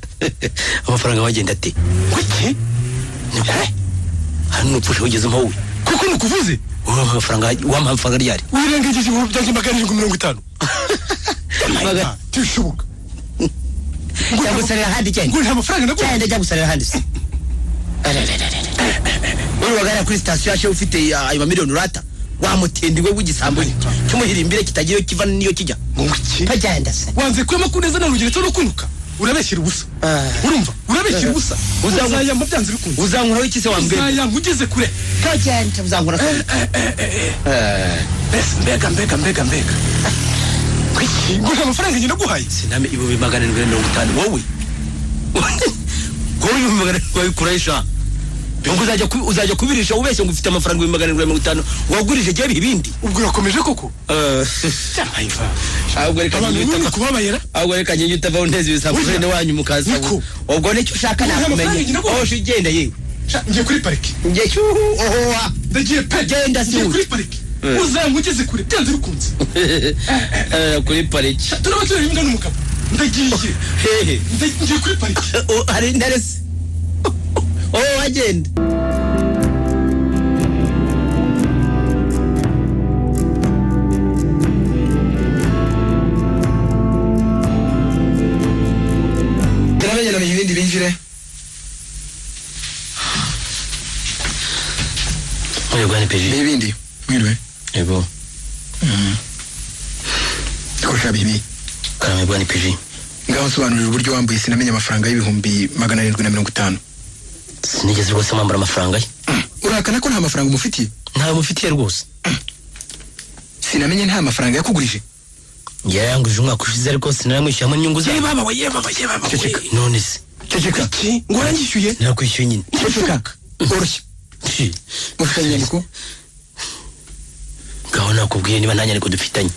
Amafaranga wagenda ate? Kuki? Niko. Hano upfusha wigeze wowe. kuko nukuvuze amafaranga ryari wirengejeje mu byanjye 750 tishoboka cyangwa se handi cyane ngo nta mafaranga naguha cyane ndajya gusarira handi se uri wagara kuri station yacu ufite ayo miliyoni urata wamutendiwe w'igisambo cyumuhirimbire kitagiye kiva niyo kijya ngiki pagenda se wanze kwema kuneza na rugero cyo kunuka urabeshyira ubusa urumva urabeshyira ubusa uzaya mu byanze bikunze uzankura w'iki se wambwe uzaya ngugeze kure pagenda uzankura mbega ngo nta mafaranga nyina guhaye siname ibihumbi 750 wowe ko ibihumbi 750 kurayisha ngo uzajya kubirisha ubeshye ngo ufite amafaranga 750 wagurije giye ibindi ubwo urakomeje koko ahubwo reka nyita kubabayera ahubwo reka nyita ntezi bisabuje ne wanyu mukaza ubwo nicyo ushaka nakumenye aho shigenda yewe ngiye kuri parike ngiye ndagiye genda si kuri parike uzangugeze kure byanze bikunze kuri parike turaba turi imbwa n'umugabo ndagiye ngiye kuri parike hari ndarese wagenda turamenyana ibindi binjire Mwebwe ni peji ibindi mwirwe yego kurusha bibi mwebwe ni peji ngaho sobanurira uburyo wambuye sinamenye amafaranga y'ibihumbi 750 sinigeze rwose mwambara amafaranga ye urakana ko nta mafaranga umufitiye nta mufitiye rwose sinamenye nta mafaranga yakugurije yanguje umwaka ushize ariko sinamwishyuramo inyungu zawe baba none se ceceka ngo uranyishyuye nakwishyuye nyine ceceka oroshye mufitanye inyandiko ngaho nakubwiye niba nta nyandiko dufitanye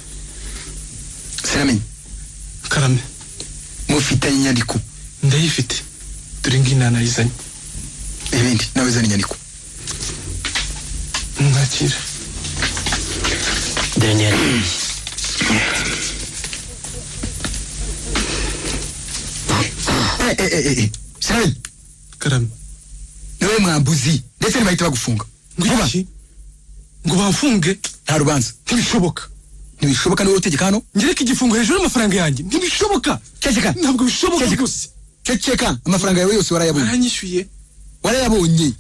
sinamenye karame mufitanye inyandiko ndayifite turi nginanayizanye ibindi nawe zana inyandiko mwakira Daniel sinamenye karame niwe mwambuzi ndetse ntibahita bagufunga ngwiki ngo bamfunge nta rubanza ntibishoboka niwe utegeka hano ngereka igifungo hejuru y'amafaranga yanjye ntibishoboka ceceka ntabwo bishoboka rwose ceceka amafaranga yawe yose warayabonye aranyishyuye warayabonye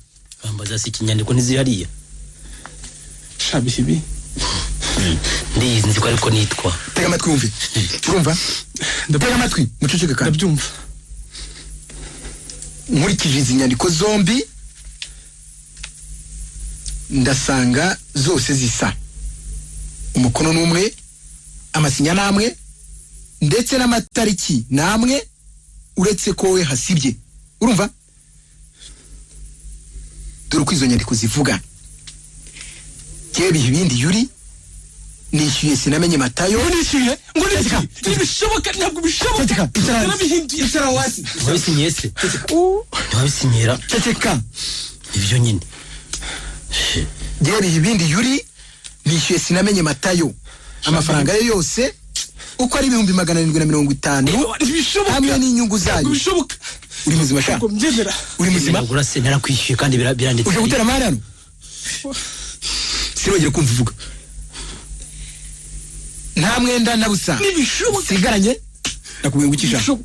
bambaza si ikinyandiko ntizihariye shabihibi ndizi ko ariko nitwa tega amatwi wumve urumva tega amatwi muceceke kandi ndabyumva nkurikije izi nyandiko zombi ndasanga zose zisa umukono n'umwe amasinya namwe ndetse n'amatariki namwe uretse ko we hasibye urumva dore uko izo nyandiko zivuga Jebi ibindi yuri nishyuye sinamenye Matayo nishyuye ngo nishyuye ntibishoboka ntabwo bishoboka narabihinduye itara wasi wabisinyiye se wabisinyira ceceka ibyo nyine Jebi ibindi yuri nishyuye sinamenye Matayo amafaranga ye yose uko ari 750 hamwe n'inyungu zayo bishoboka uri muzima sha uri muzima urase narakwishyuye kandi biranditse uje gutera marano sirogera kumva uvuga nta mwenda nabusa nibishoboka sigaranye nakubwiye ngukisha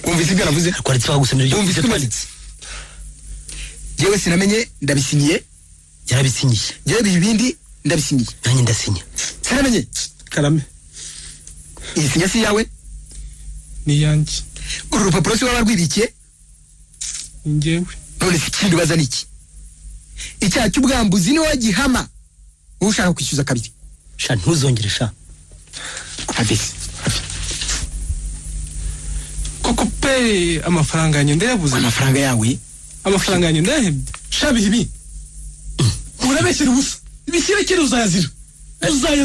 umvise ibyo navuze kwari twagusomera ibyo umvise twanditse jewe sinamenye ndabisinyiye yarabisinyiye jewe ibindi ndabisinyiye nanjye ndasinya sinamenye karame iyi sinya si yawe ni yanjye uru rupapuro si waba rwibikiye njyewe none si ikindi baza niki icyaha cy'ubwambuzi ni wagihama wowe ushaka kwishyuza kabiri sha ntuzongere sha abisi koko pe amafaranga yanjye ndayabuze amafaranga yawe amafaranga yanjye ndayahebye shabihibi urabeshyira ubusa ibishyira uzayazira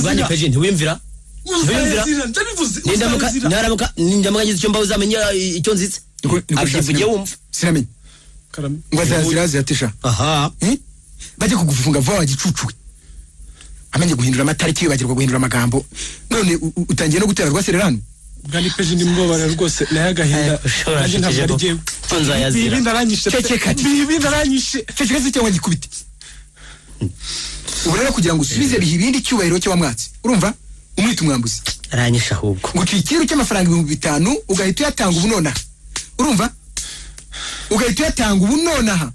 bane peje ntiwimvira uzayazira ndabivuze nindamuka ngize icyo mbaho uzamenya icyo nzitse abyivugiye wumva sinamenye karame ngo azazira ziratesha aha bajye kugufunga vuba wagicucuwe amenye guhindura amatariki yibagirwa guhindura amagambo none utangiye no gutera rwasererano bwani peje ndi mbobara rwose nayagahinda nanjye ntabwo ari jewe nzayazira bibi ndaranyishe ceceka bibi ndaranyishe ceceka se cyangwa gikubite ubu rero kugira ngo usubize biha ibindi cyubahiro cyo wamwatsi urumva umwita umwambuzi aranyisha ahubwo nguciye ikiru cy'amafaranga 5,000 ugahita uyatanga ubu nonaha urumva ugahita uyatanga ubu nonaha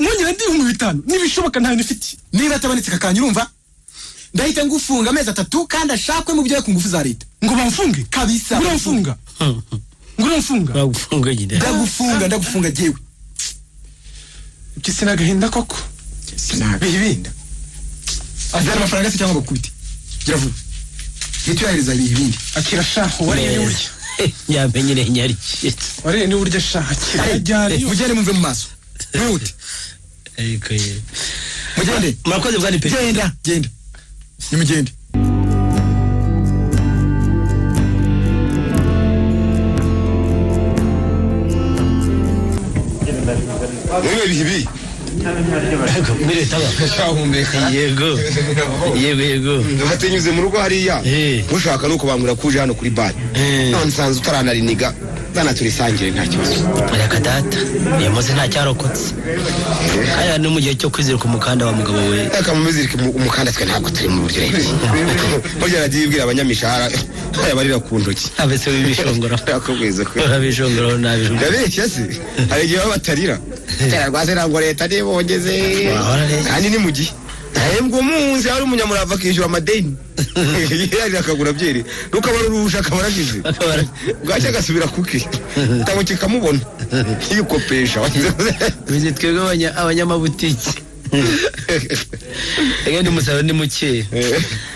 mwongera ndi 5,000 nibishoboka nta nifite niba atabanitse kakanya urumva ndahita ngufunga amezi 3 kandi ashakwe mu byo ku ngufu za leta ngo bamfunge kabisa uramfunga bagufunga nyine ndagufunga jewe Kisi nagahinda koko bihibinda azana amafaranga se cyangwa bakubite gira vuba gito yahereza ibindi akira shaho wariye urya yamenyere nyari wariye ni urya shaho akira ryari mugende mumve mu maso mwute ariko ye mugende murakoze bwani pe genda nimugende Mwe bihibi mbere taba cyahumeka yego ngafatinyuze mu rugo hariya mushaka nuko bamwira kuje hano kuri bar none nsanze utaranariniga bana turisangire nta kibazo reka data iyo muze nta cyarokotse aya ni mu gihe cyo kwizirika umukanda wa mugabo we reka mumizirike umukanda twe ntabwo turi mu buryo rero burya radibwira abanyamishahara yabarira ku ntoki abese bibishongora akubwiza ko abishongora nabi ndabeshya se hari igihe batarira tera rwase rango leta nibongeze kandi ni mu gihe ahembwa umunsi hari umunyamurava akishyura amadeni yari akagura byeri nukabara urusha akabaragize bwacya agasubira kuki tabo kikamubona yikopesha bize twebwe abanyamabutiki egende musaba ni muke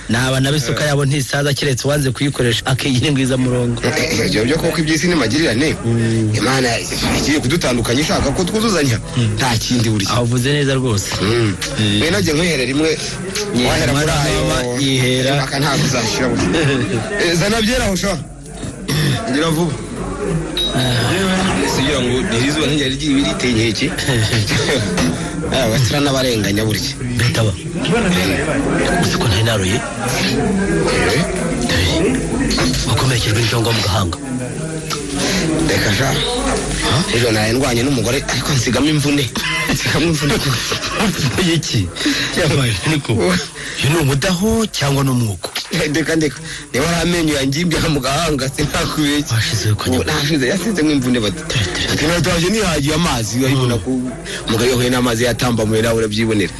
naba nabisuka yabo ntisaza kiretse wanze kuyikoresha akigira ingwiza murongo byo koko ibyisi nimagirirane Imana igiye kudutandukanya ishaka ko twuzuzanya nta kindi buri avuze neza rwose we naje nkwihere rimwe wahera muri ayo yihera aka nta kuzashira buri zana byera hosha ngira vuba sigira ngo nirizuba ntiryari ryibiri tenyeke wasira n'abarenganya burya bitaba usiko ntari naruye wakomerekejwe n'icyo mu gahanga reka sha ejo naye ndwanye n'umugore ariko nsigamo imvune iki cyamaye niko uyu ni umudaho cyangwa n'umwuko ndeka niba ari amenyo yangimbye mu gahanga sinakubeshya washize ukanya nashize yasizemo imvune bati nataje nihagiye amazi urabona ko umugabo yahuye n'amazi yatambamuye nawe urabyibonera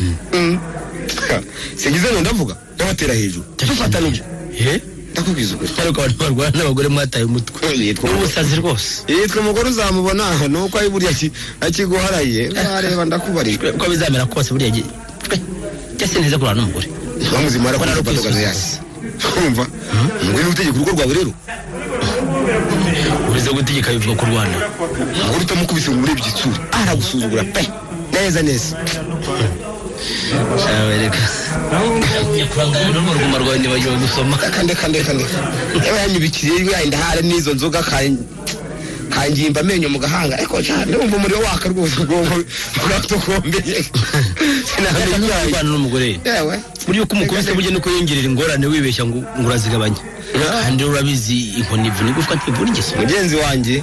singize ngo ndavuga ndabatera hejuru dufata n'ubwo ndakubwiza ukuri ariko abantu barwana n'abagore mwataye umutwe n'ubusazi rwose yitwa umugore uzamubona nuko ari burya akiguharaye areba ndakubarijwe uko bizamera kose burya cyase neza kurana n'umugore bamuzima arakora n'ubadogaze yasi kumva ngo ni utegeka urugo rwawe rero urize gutegeka bivuga ku Rwanda ngo utamukubise ngo urebye itsura aragusuzugura pe neza awereka nyakurangana n'uruguma rwawe nibagiwe gusoma kande yewe yanyibikiriye yenda hare n'izo nzoga kangimba amenyo mu gahanga ariko cyane umva umuriro waka rwose ubwonko buratokombeye sinamenye n'umugore yewe buryo ko umukubise buryo nuko yongerera ingorane wibeshya ngo urazigabanya kandi urabizi inkoni ivuna igufwa ntibura ingeso mugenzi wanjye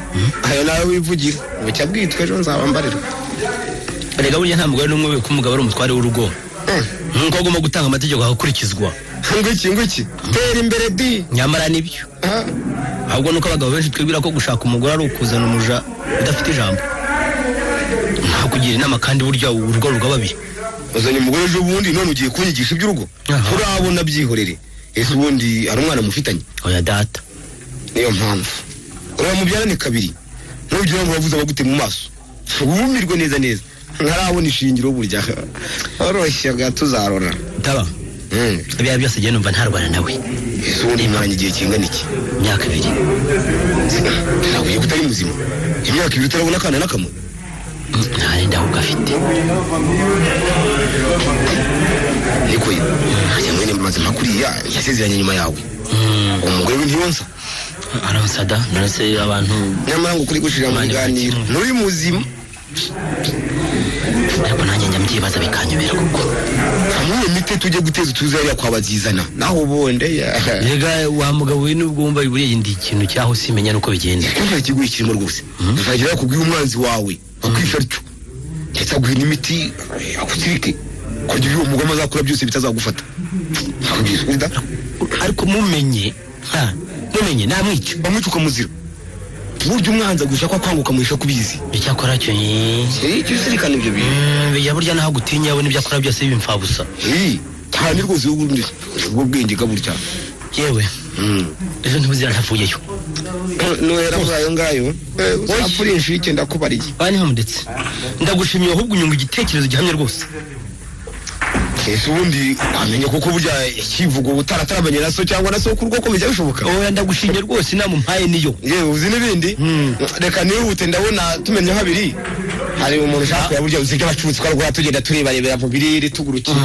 ayo nawe wivugira bucya bwitwe ejo nzabambarira rega burya nta mugore n'umwe ko umugabo ari umutware w'urugo nkuko agomba gutanga amategeko agakurikizwa ngwiki tera imbere di nyamara nibyo ahubwo nuko abagabo benshi twibwira ko gushaka umugore ari ukuzana umuja udafite ijambo nta kugira inama kandi burya urugo rwa babiri uzanye umugore ejo bundi none ugiye kunyigisha iby'urugo urabona byihorere ese ubundi ari umwana mufitanye oya data niyo mpamvu uramubyarane kabiri nugira ngo bavuze abagute mu maso wumirwe neza ntarabona ishingiro burya oroshye tuzarora taba biya byose giye numva ntarwana nawe ese ubundi imanye igihe kingana iki imyaka 2 ntabwo ugiye kutari muzima imyaka 2 utarabona akana nakamwe ntarenda ahubwo afite niko hajya mwene mazima kuriya yasezeranye nyuma yawe umugore we ntiyonsa aransada narase abantu nyamara ngo kuri gushira mu biganiro nuri muzima ariko nanjye njya mbyibaza bikanyobera kuko amuye mite tujye guteza tuzariya kwa bazizana naho bonde yega wa mugabo we nubwo wumva buriye indi ikintu cyaho simenya nuko bigenda kandi kiguye kirimo rwose uzagira kubwira umwanzi wawe akwisha ryo ndetse aguhe n'imiti akuzirike kugira uwo mugoma azakora byose bitazagufata kugira ariko mumenye namwica bamwica ukamuzira burya umwanza gushaka ko akwanguka muhisha kubizi icyakora cyo icyo usirikana ibyo bintu bijya burya naho gutinya we n'ibyo akora byose bimfabusa cyane rwose ubwo bwenge gaburya yewe ejo ntibuzira ntavuyeyo nohera muri ayo ngayo apfurisha iki ndakubariye niho ndetse ndagushimiye ahubwo unyunga igitekerezo gihamye rwose ese ubundi wamenya kuko burya ikivugo utarataramenye na so cyangwa na sokuru uko bijya bishoboka oya ndagushimye rwose inama umpaye niyo yewe uzi n'ibindi reka nihute ndabona tumenye habiri hari umuntu ushaka kureba burya uzige abacutsi twarwa tugenda turebarebera mu birere tugurukiye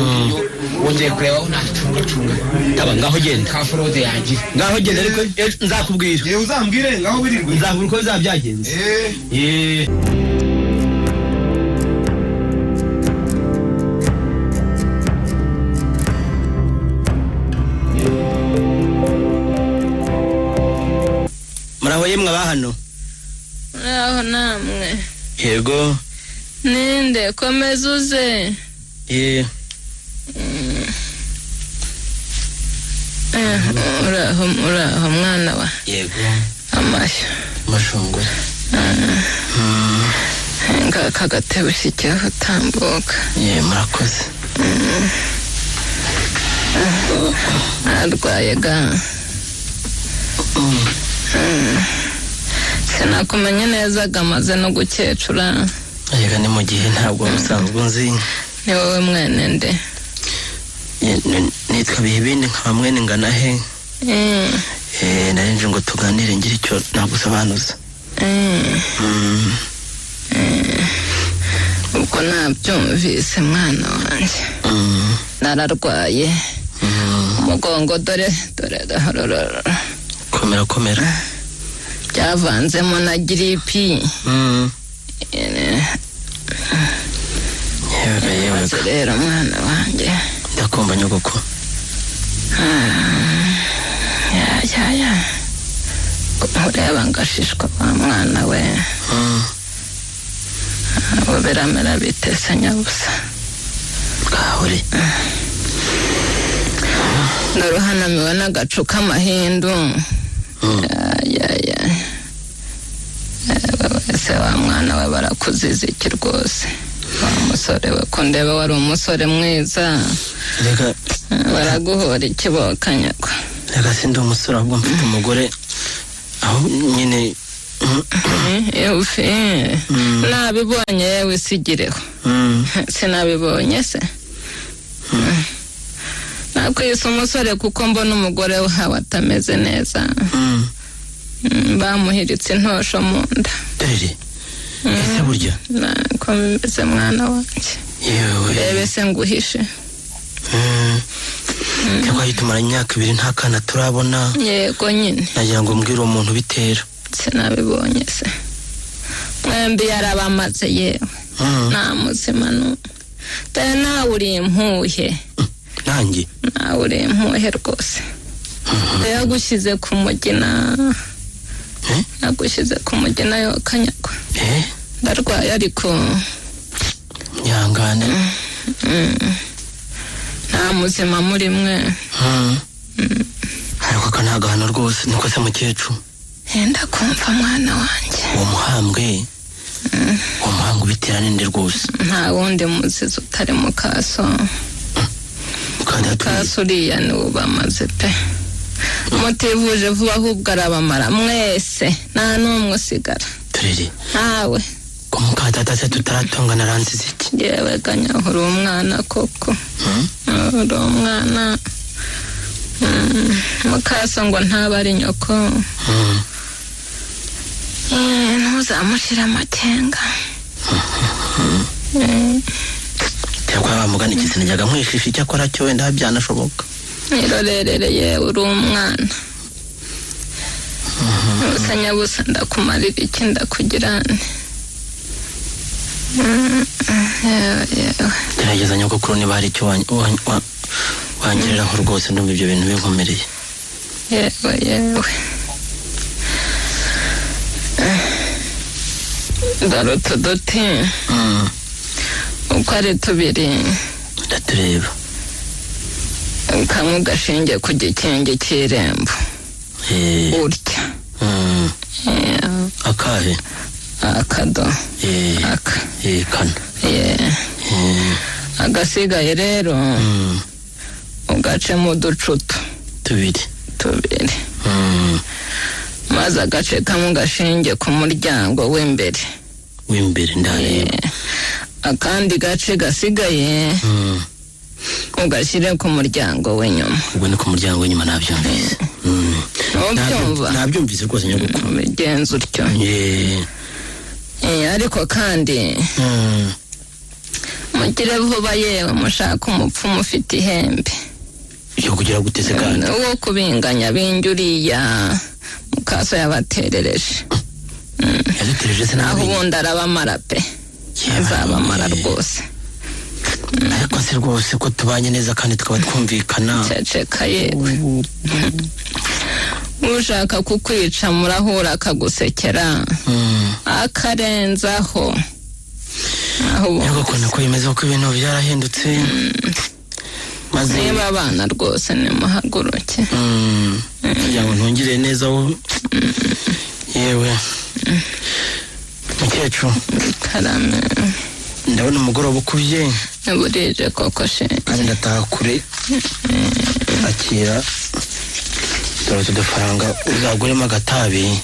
wongeye kureba aho ntacunga taba ngaho genda ka fraude yagira ngaho genda ariko nzakubwira yewe uzambwire ngaho birirwe nzakubwira uko bizabyagenze muraho yemwe abahano muraho namwe yego ninde komeza uze uraho mwana wa yego amashyo mashungwe ngaka gatebe ushyikiyeho utambuka murakoze arwaye ga sinakumenye neza gamaze no gukecura yega ni mu gihe ntabwo usanzwe nzi ni wowe mwene nde nitwa bihibindi nkaba mwene ngana he narinje ngo tuganire ngira icyo nagusobanuza ubwo nabyumvise mwana wanjye nararwaye umugongo dore komera byavanzemo na giripi yewe rero mwana wanjye ndakumva nyogoko ureba ngashishwa wa mwana we abo biramera bitese nyabusa bwahore ndaruhanamiwe n'agacu k'amahindu ese wa mwana we barakuziza iki rwose wa musore we ko ndeba wari umusore mwiza baraguhora ikibokanyagwa reka sindi umusore ahubwo mfite umugore aho nyine nabibonye yewe sigireho sinabibonye se nakwise umusore kuko mbona umugore wawe atameze neza bamuhiritse intosho mu nda dore ese burya nako bimeze mwana wanjye rebe se nguhishe cyangwa yitumara imyaka 2 nta kana turabona yego nyine nagira ngo mbwire umuntu bitera sinabibonye se mwembi yarabamaze yewe nta muzima dore nawe uri impuhe nanjye nawe uri impuhe rwose yagushyize ku mugina nagushyize ku mugina yo kanyagwa ndarwaye ariko nyangane nta muzima muri mwe ariko akanagahano rwose nuko se mukecuru henda kumva mwana wanjye uwo muhambwe bitera ninde rwose nta wundi muzizi utari mukaso mukaso uriya ni ubamaze pe mutivuje vuba ahubwo arabamara mwese nta n'umwe usigara turere ntawe ko mukadata se tutaratongana aranziza iki yewe ganya uri umwana koko uri umwana mukaso ngo ntaba ari nyoko ntuzamushira amakenga cyangwa bamugana igisinajyaga nkwishisha icyo akora cyo wenda byanashoboka nirorerere yewe uri umwana usa nyabusa ndakumarira iki ndakugirane gerageza nyogokuru niba hari icyo wangiriraho rwose ndumva ibyo bintu binkomereye yewe dore utu duti uko ari 2 katureba kamwe gashinge ku gikenge cy'irembo urya akahe akado aka kana agasigaye rero ugacemo uducuto tubiri maze agace kamwe gashinge ku muryango w'imbere ndareba akandi gace gasigaye ugashyire ku muryango w'inyuma. ubwo ni ku muryango w'inyuma nabyumvise. nabyumvise rwose nyagukuru. bigenza utyo. ariko kandi mugire vuba yewe mushaka umupfumu ufite ihembe yo kugira guteze kandi uwo kubinganya binjuriya mukaso yabaterereje. yaduterereje se naho ubundi arabamara pe azabamara rwose. ariko se rwose ko tubanye neza kandi tukaba twumvikana. ceceka yewe ushaka kukwica murahura akagusekera akarenzaho. ntabwo kubona ko bimeze ko ibintu byarahindutse. maze niba abana rwose nimuhaguruke kugira ngo ntungire neza wowe. yewe mukecuru karame ndabona umugoroba ukubye. burije koko shenge kandi ndataha kure. akira dore utu dufaranga uzaguremo agatabi.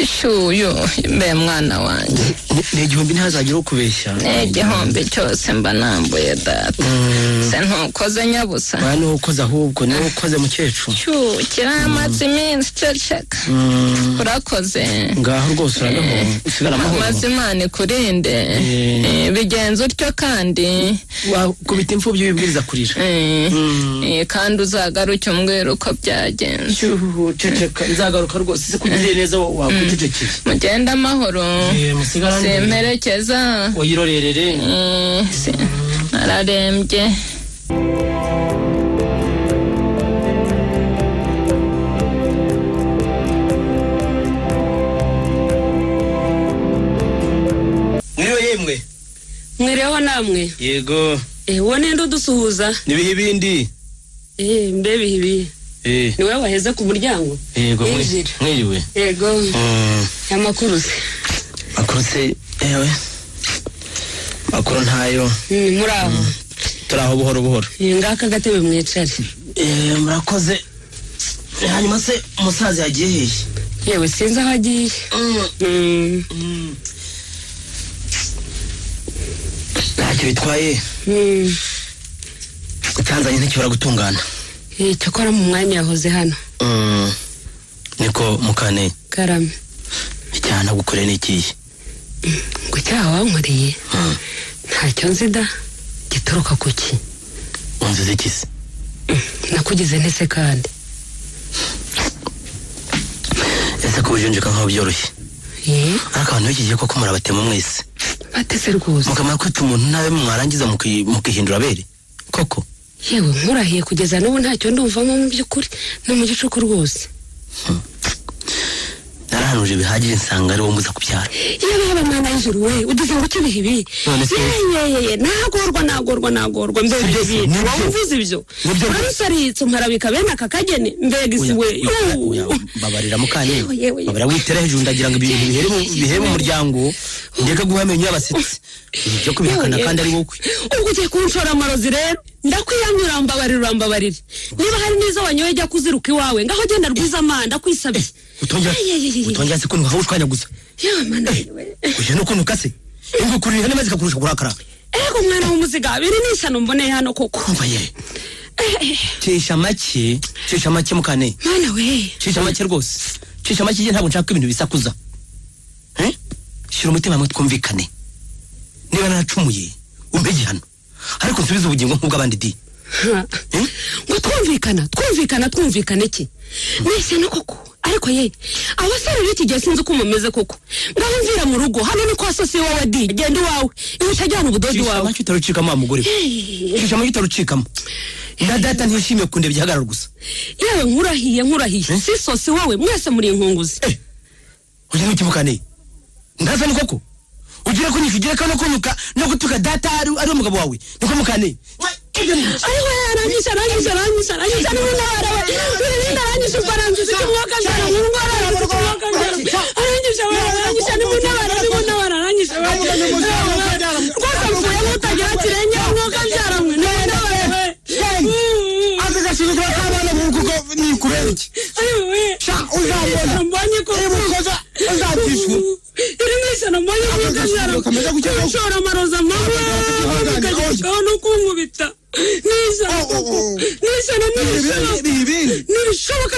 ishyuyo mbe mwana wanjye. ni igihumbi ntihazagire ukubeshya. ni igihumbi cyose mba nambuye data. se ntukoze nyabusa. ba niwe ukoze ahubwo niwe ukoze mukecuru. kiramaze iminsi ceceka. urakoze ngaho rwose uragaho usigara amahoro. maze imana ikurinde. bigenza utyo kandi wakubita imfubyi wibwiriza kurira. kandi uzagaruke umbwira uko byagenze. ceceka nzagaruka rwose se kugirira neza wakucecekeye. mugenda amahoro. simperekeza uyirorerere. nararembye. mwiriwe yemwe. mwiriweho namwe. yego. wowe ninde udusuhuza? nibihe ibindi. mbe bihibi. ni wowe waheze ku muryango. yego mwiriwe. yego. amakuru se. makuru se yewe makuru ntayo. muraho. turaho buhoro buhoro. ngaka gatebe mwicare. murakoze. hanyuma se umusaza yagiye hehe? yewe sinzi aho agiye. ntacyo bitwaye. utanzanye ntikibura gutungana. cyakora mu mwanya yahoze hano. niko mukane. karame. icyaha nagukoreye ni ikihe? ngo icyaha wankoreye ntacyo nzi da. gituruka ku ki? unzize iki se? nakugize ntese kandi. ese ko ujenjeka nkaho byoroshye. ariko abantu b'iki gihe koko murabatema mwese. batese rwose. mukamara kwita umuntu nawe mwarangiza mukihindura abere koko. yewe nkurahiye kugeza n'ubu ntacyo ndumvamo mu by'ukuri no mu gicuku rwose. narahanuje bihagije nsanga ari wo muza kubyara. yewe haba mwana y'ijuru we ugize ngo ukibihe ibi. yeye nagorwa mbega ibi wowe uvuze ibyo uramusaritse umparabika bene aka kageni mbega isi we. babarira mukane babara witera hejuru ndagira ngo ibintu bihere mu muryango ndeka guhamenya y'abasetsi ibyo kubihakana kandi ari wowe. ubwo ugiye kunshora amarozi rero ndakwiyamira urambabarire niba hari n'izo wanyoye jya kuziruka iwawe ngaho genda rwiza amanda kwisabye. utongera se kuntu ushwanya gusa. yewe mana we uje no kuntu kase ingo kurira nemaze kakurusha kurakara. ego mwana w'umuziga biri n'ishyano mboneye hano koko. umva ye cisha make mukane. mana we cisha make rwose. cisha make ntabwo nshaka ibintu bisakuza. shyira umutima hamwe twumvikane. niba naracumuye umbege hano ariko nsubiza ubugingo nk'ubw'abandi di. ngo twumvikane ki? nese no koko ariko ye abasore b'iki gihe sinzi uko mumeze koko. ngaho mvira mu rugo hano ni kwa sose wawe di genda iwawe utajyana ubudodo wawe. cisha make utarucikamo wa mugore. cisha make utarucikamo. na data ntishimiye kundeba igihagararo gusa. yewe nkurahiye si sose wowe mwese muri inkunguzi. uje n'ukimukane ndaza ni koko ugira kunyika ugira no kunyuka no gutuka data ari umugabo wawe niko mukane. ayiwe aranyisha n'umunara we wirinda aranyisha ukarangiza ikimwaka njara mu ndwara ikimwaka njara aranyisha n'umunara aranyisha rwose mvuye mutagira kirenge umwaka njara mwe n'umunara we azagashirwa kabana mu kuko ni kubereki ayiwe sha uzabona mbonye ko ibukoza uzabishwe irimwese nambonye umwaka njara ushora amaroza mawe ukagishikaho no kunkubita nibishoboka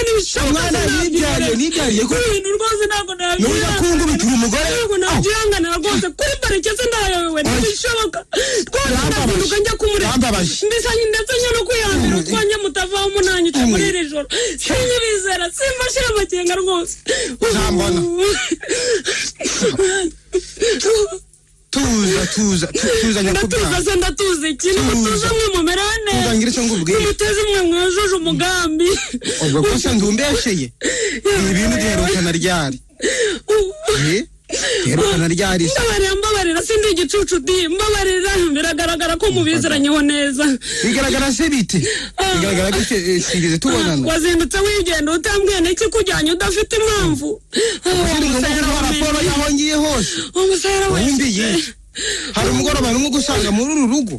nibyariye ko ibintu rwose ntabwo nuza kungubitira umugore ntabwo nabyihanganira rwose kuri barekeze ndayobewe ntibishoboka rwose ndazinduka njya kumureba mbisanye ndetse njya no kwihangira utwanjye mutavaho munanyica muri iri joro sinyibizera simbashira amakenga rwose uzambona tuza ndatuza ndatuza ikintu mutuza mwe mumerewe neza tuzangira icyo ngubwiye muteze mwe mwejeje umugambi ubwo kose ndumbesheye ibintu byerekana ryari Yerukana ryari mbabarira sindi igicucu di mbabarira biragaragara ko mubizeranyeho neza bigaragara se bite bigaragara ko sigeze tubonana wazindutse wigenda utambwiye n'iki kujyanye udafite impamvu raporo yaho ngiye hose umusayara wumbiye hari umugoroba n'umwe gusanga muri uru rugo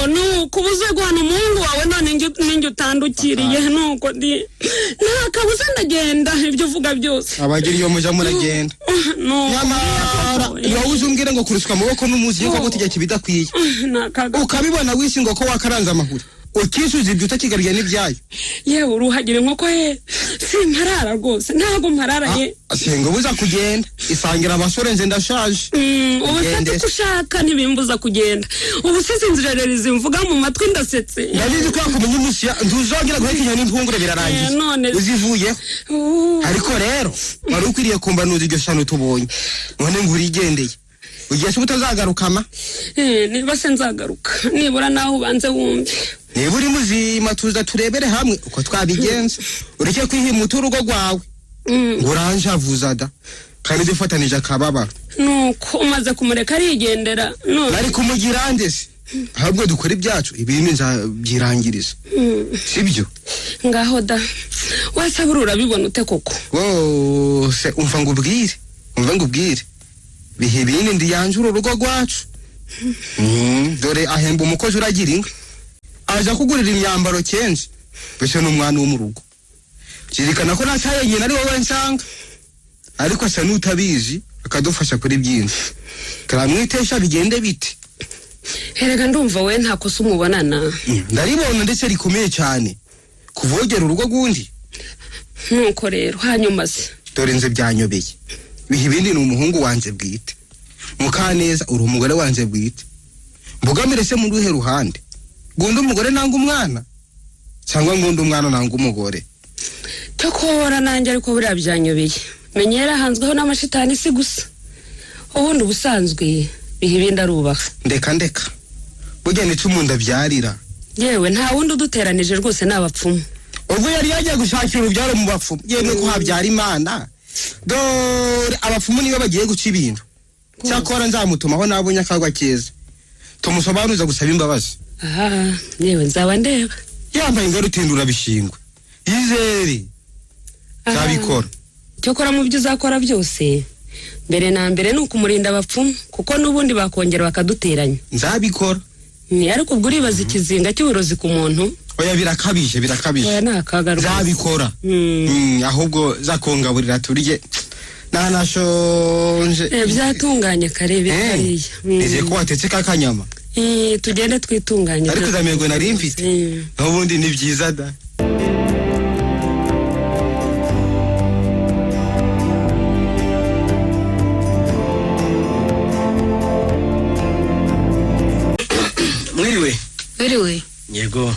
nuko ubuze guhana umuhungu wawe none ninjye utandukiriye nuko di nta kabuze ndagenda ibyo uvuga byose abagira iyo muja muragenda nyamara iyo uzi umbwire ngo kuruswa amaboko n'umuzi yuko gutegeka ibidakwiye ukabibona wisi ngo ko wakaranze amahuri ukisuza ibyo utakigaruriye n'ibyayo yewe uruhagire nkoko ye simparara rwose ntabwo mparara ye asenga buza kugenda isangira abasore nze ndashaje ubu se ushaka ntibimbuza kugenda ubu se sinzirereriza imvuga mu matwi ndasetse ndabizi ko yakumenya umusiya ntuzongera guhekenya n'impungure birarangiye uzivuyeho ariko rero wari ukwiriye kumbanuza iryo shano tubonye none ngo urigendeye ugiye se utazagarukama niba se nzagaruka nibura naho ubanze wumve niba uri muzima tuza turebere hamwe uko twabigenza ureke kwihimuta urugo rwawe ngo uranjavuza da kandi dufatanije akababaro nuko umaze kumureka arigendera nari kumugira ndese ahubwo dukora ibyacu ibintu nzabyirangiriza sibyo ngaho da wese abura urabibona ute koko wose umva ngo ubwire bihe binini ndiyanjura urugo rwacu dore ahemba umukozi uragira inka aja kugurira imyambaro kenshi bese n'umwana wo mu rugo kirikana ko nataye nyina ari wowe nsanga ariko asa n'utabizi akadufasha kuri byinshi turamwitesha bigende bite herega ndumva we nta kosa umubonana ndaribona ndetse rikomeye cyane kuvogera urugo gundi nuko rero hanyuma se dore nze byanyobeye bihe ibindi ni umuhungu wanje bwite Mukaneza uri umugore wanje bwite mbugamire se mu ruhe ruhande gunda umugore nanga umwana cyangwa ngunda umwana nanga umugore cyokora nanjye ariko buriya byanyobeye menyera hanzweho n'amashitani si gusa ubundi ubusanzwe bihe ibindi arubaha ndeka burya ni cumunda byarira yewe nta wundi uduteranije rwose n'abapfumu ubwo yari yagiye gushakira urubyaro mu bapfumu yemwe ko habyara imana dore abapfumu niyo bagiye guca ibintu cyakora nzamutumaho nabonye akagwa keza tumusobanuza gusaba imbabazi yewe nzaba ndeba yambaye ingarutindura bishingwe yizere zabikora cyokora mu byo uzakora byose mbere na mbere ni ukumurinda abapfumu kuko n'ubundi bakongera bakaduteranya nzabikora ni ariko ubwo uribaza ikizinga cy'uburozi ku muntu oya birakabije oya nakaga nzabikora ahubwo zakongaburira turye nanashonje byatunganye karebe kariya nizeye ko watetse kakanyama tugende twitunganye ariko zamerwe nari mfite n'ubundi ni byiza da Mwiriwe yego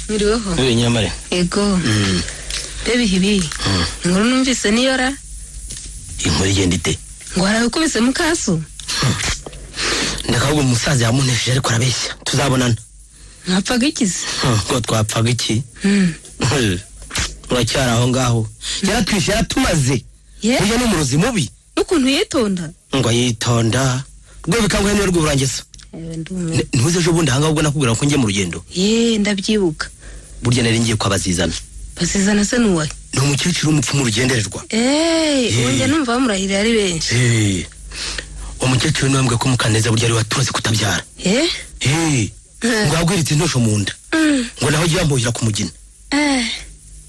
mwiriweho nyamare yego bebe ibi inkuru numvise niyora inkuru igenda ite ngo harabikubise mukaso ndakabwo umusaza yamunesheje ariko arabeshya tuzabonana mwapfaga ikizi ngo twapfaga iki uracyari aho ngaho yaratwishe yaratumaze uyu ni umurozi mubi n'ukuntu yitonda ngo yitonda rwo bikangwa niwe rw'uburangiza ntuze ejo bundi ahangaha ubwo nakubwira ko ngiye mu rugendo. Ndabyibuka. Burya nari ngiye kwa Bazizana. Bazizana se nuwaye? Ni umukecuru w'umupfumu rugendererwa. Wongera numva bamurahirira ari benshi. Umukecuru niwe mbwa ko Mukaneza burya ari waturoze kutabyara. Ngo agwiritse intosho mu nda. Ngo naho ugiye ambuhira ku mugina.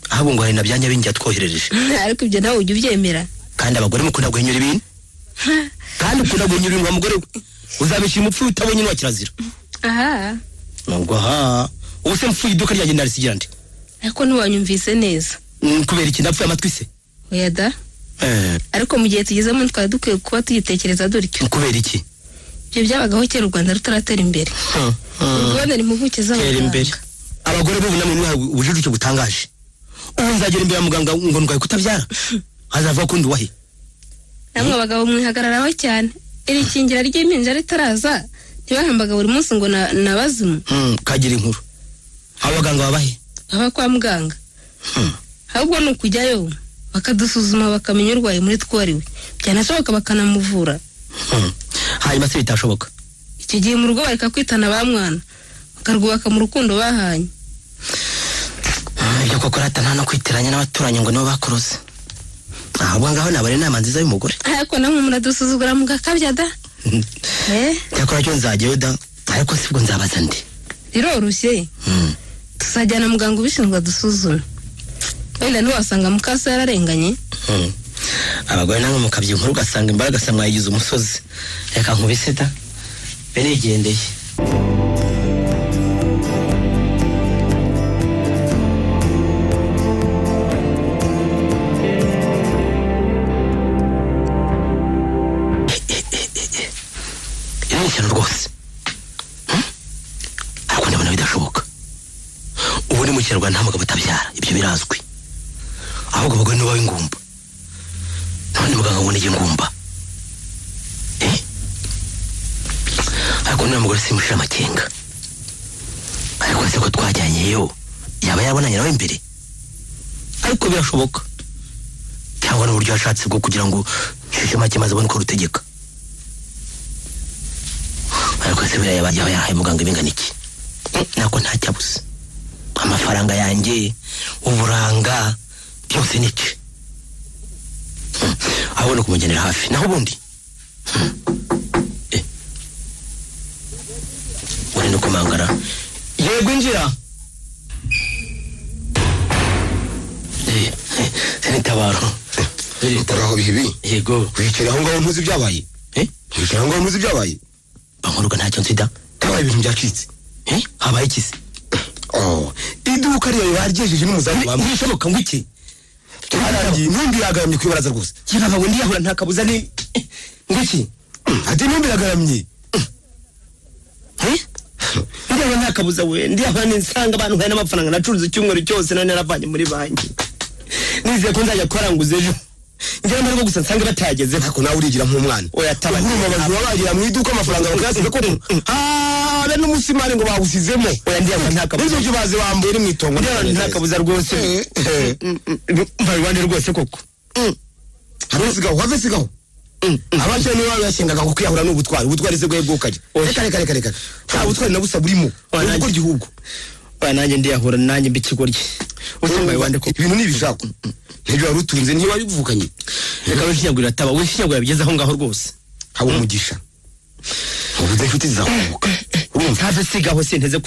Ahubwo ngo hari na byanya binjya twoherereje. Ariko ibyo nawe ujye ubyemera. Kandi abagore mukunda guhinyura ibintu. Kandi ukunda guhinyura ibintu mugore uzabishira umupfu utabonye no kirazira. Ngo ubuse mfu iduka ryanjye narisigira nde. Ariko ntiwanyumvise neza. Kubera iki ndapfuye amatwi se? Oya da. Ariko mu gihe tugezemo twari dukwiye kuba tuyitekereza dutyo. Kubera iki? Ibyo byabagaho kera u Rwanda rutaratera imbere. U Rwanda ni muguke z'abaganga. Abagore b'ubu namwe ubujujuke butangaje. Ubu nzagera imbere ya muganga ngo ndwaye kutabyara. Azava kundi wahe. Namwe abagabo mwihagararaho cyane. Iri kingira ry'impinja ritaraza ntibahambaga buri munsi ngo nabazimu. Kagira inkuru. Abaganga babahe? Aba kwa muganga. Ahubwo ni ukujyayo bakadusuzuma bakamenya urwaye muri twariwe. Byanashoboka bakanamuvura. Hanyuma se bitashoboka. Icyo gihe mu rugo bareka kwitana ba mwana. Bakarwubaka mu rukundo bahanye. Iyo koko ratana no kwitiranya n'abaturanyi ngo nibo bakorose. Ahubwo ngaho nabare inama nziza y'umugore. Ariko namwe muradusuzugura mugakabya da. Yakora cyo nzagiye da. Ariko sibwo nzabaza ndi. Riroroshye. Tuzajyana muganga ubishinzwe dusuzume. Wenda ntiwasanga mukasa yararenganye. Abagore namwe mukabye inkuru ugasanga imbaraga sa mwayigize umusozi. Reka nkubise da. Berigendeye. Irashira rwose. Ariko ndabona bidashoboka. Ubu ni mu Kinyarwanda nta mugabo utabyara, ibyo birazwi. Ahubwo abagore nibo b'ingumba. None muganga ngo nige ngumba. Ariko none mugore simushira amakenga. Ariko se ko twajyanyeyo yaba yabonanye nawe imbere. Ariko birashoboka. Cyangwa n'uburyo yashatse bwo kugira ngo shishe make maze abone ko rutegeka. Ariko se bira yaba yahaye muganga ibingana iki? Nako ntacyabuze. Amafaranga yanjye, uburanga, byose nice. Abone kumugenera hafi. Naho ubundi. Uri no kumangara. Yego injira. Tabaro. Uraho bibi. Yego. Wicara aho ngaho ntuzi byabaye. Wicara aho ngaho ntuzi byabaye. Bankoruka ntacyo nsida. Tabaye ibintu byacitse. Habaye ikisi. Iduka riyo baryejeje n'umuzamu bamwe. Bishoboka ngo iki? Twarangiye ntumbi yagaramye kwibaraza rwose. Yaba ngo ndiyahura nta kabuza ni ngiki? Ati ntumbi yagaramye. Ndiyahura nta kabuza we. Ndiyahura ninsanga abantu nkaya n'amafaranga nacuruza icyumweru cyose none naravanye muri banki. Nizeye ko nzajya kwaranguza ejo. Ngira ngo gusa nsanga batageze ntako nawe urigira nk'umwana. Oya tabanye. Abantu babagira mu iduka amafaranga bakasize ko be n'umusimari ngo bawusizemo. Oya ndiyahura nta kabuza. Nizo kibaze bambere mu itongo. Ndiyahura nta kabuza rwose. Mbaye rwose koko. Harisigaho havesigaho. Abanje ni waba yashingaga ko kwiyahura n'ubutwari se bwo kaje. Reka. Nta butwari na busa burimo. Ubwo gihugu. Oya nanjye ndiyahura nanjye mbikigorye. Usimbaye wande ko ibintu nibishako. Nibyo warutunze ntiwari buvukanye. Reka wishinyagura taba wishinyagura bigeze aho ngaho rwose. Habo umugisha. Ubuze inshuti zakuka. Ntaze sigaho sinteze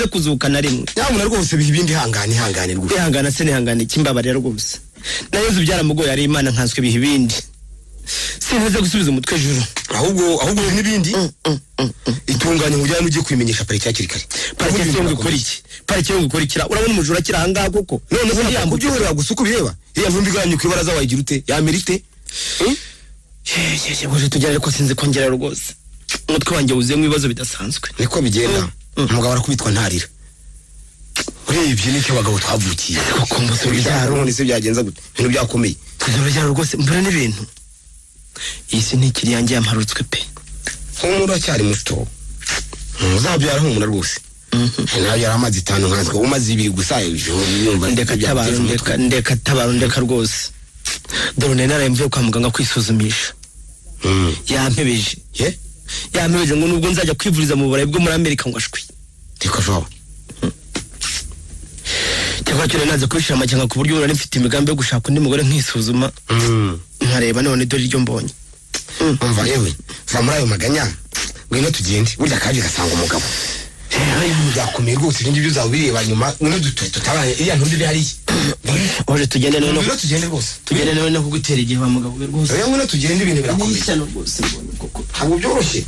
kuzuka na rimwe. Nyamuna rwose bihibindi hangane rwose. Ihangana se nihangane kimbabarira rwose. Nayoze byaramugoye ari Imana nkanswe bihibindi. Sinteze gusubiza umutwe juru. Ahubwo n'ibindi. Itunganye ngo ujyane ujye kwimenyesha parike yakiri kare. Parike yo gukora iki? Parike yo gukora ikira. Urabona umujura kira hanga koko. None se ndiyambu byuhera gusuka bireba. Iya ntumbi iganye kwibaraza wayigira ute? Ya merite. Buje tugere ko sinzi kongera rwose. Umutwe wanjye wuzuye mu bibazo bidasanzwe. Niko bigenda. Umugabo arakubitwa ntarira. Urebye n'icyo abagabo twavukiye. Koko mbose byaro none se byagenza gute? Ibintu byakomeye. Kuzurujya rwose mbura n'ibintu. Isi ntikiri yanjye yamarutswe pe. Humura cyari muto. Uzabyara humura rwose. Nayo yaramaze 5 nkanzwe umaze 2 gusa yumva ndeka tabaro rwose. Dore naraye mvuye kwa muganga kwisuzumisha. Yampebeje. yameje ngo nubwo nzajya kwivuriza mu burayi bwo muri Amerika ngo ashwi reka jabo cyangwa cyane naze kwishira amakenga ku buryo urari mfite imigambi yo gushaka undi mugore nkisuzuma nkareba none dore iryo mbonye umva yewe va muri ayo maganya ngwino tugende burya kaje gasanga umugabo yakomeye rwose ibindi byo uzabireba nyuma ngwino tutabaye iya ntundi iri hariya oje tugende none ngwino tugende rwose tugende none kugutera igihe wa mugabo we rwose oya ngwino tugende ibintu birakomeye cyane rwose mbonye koko ntabwo byoroshye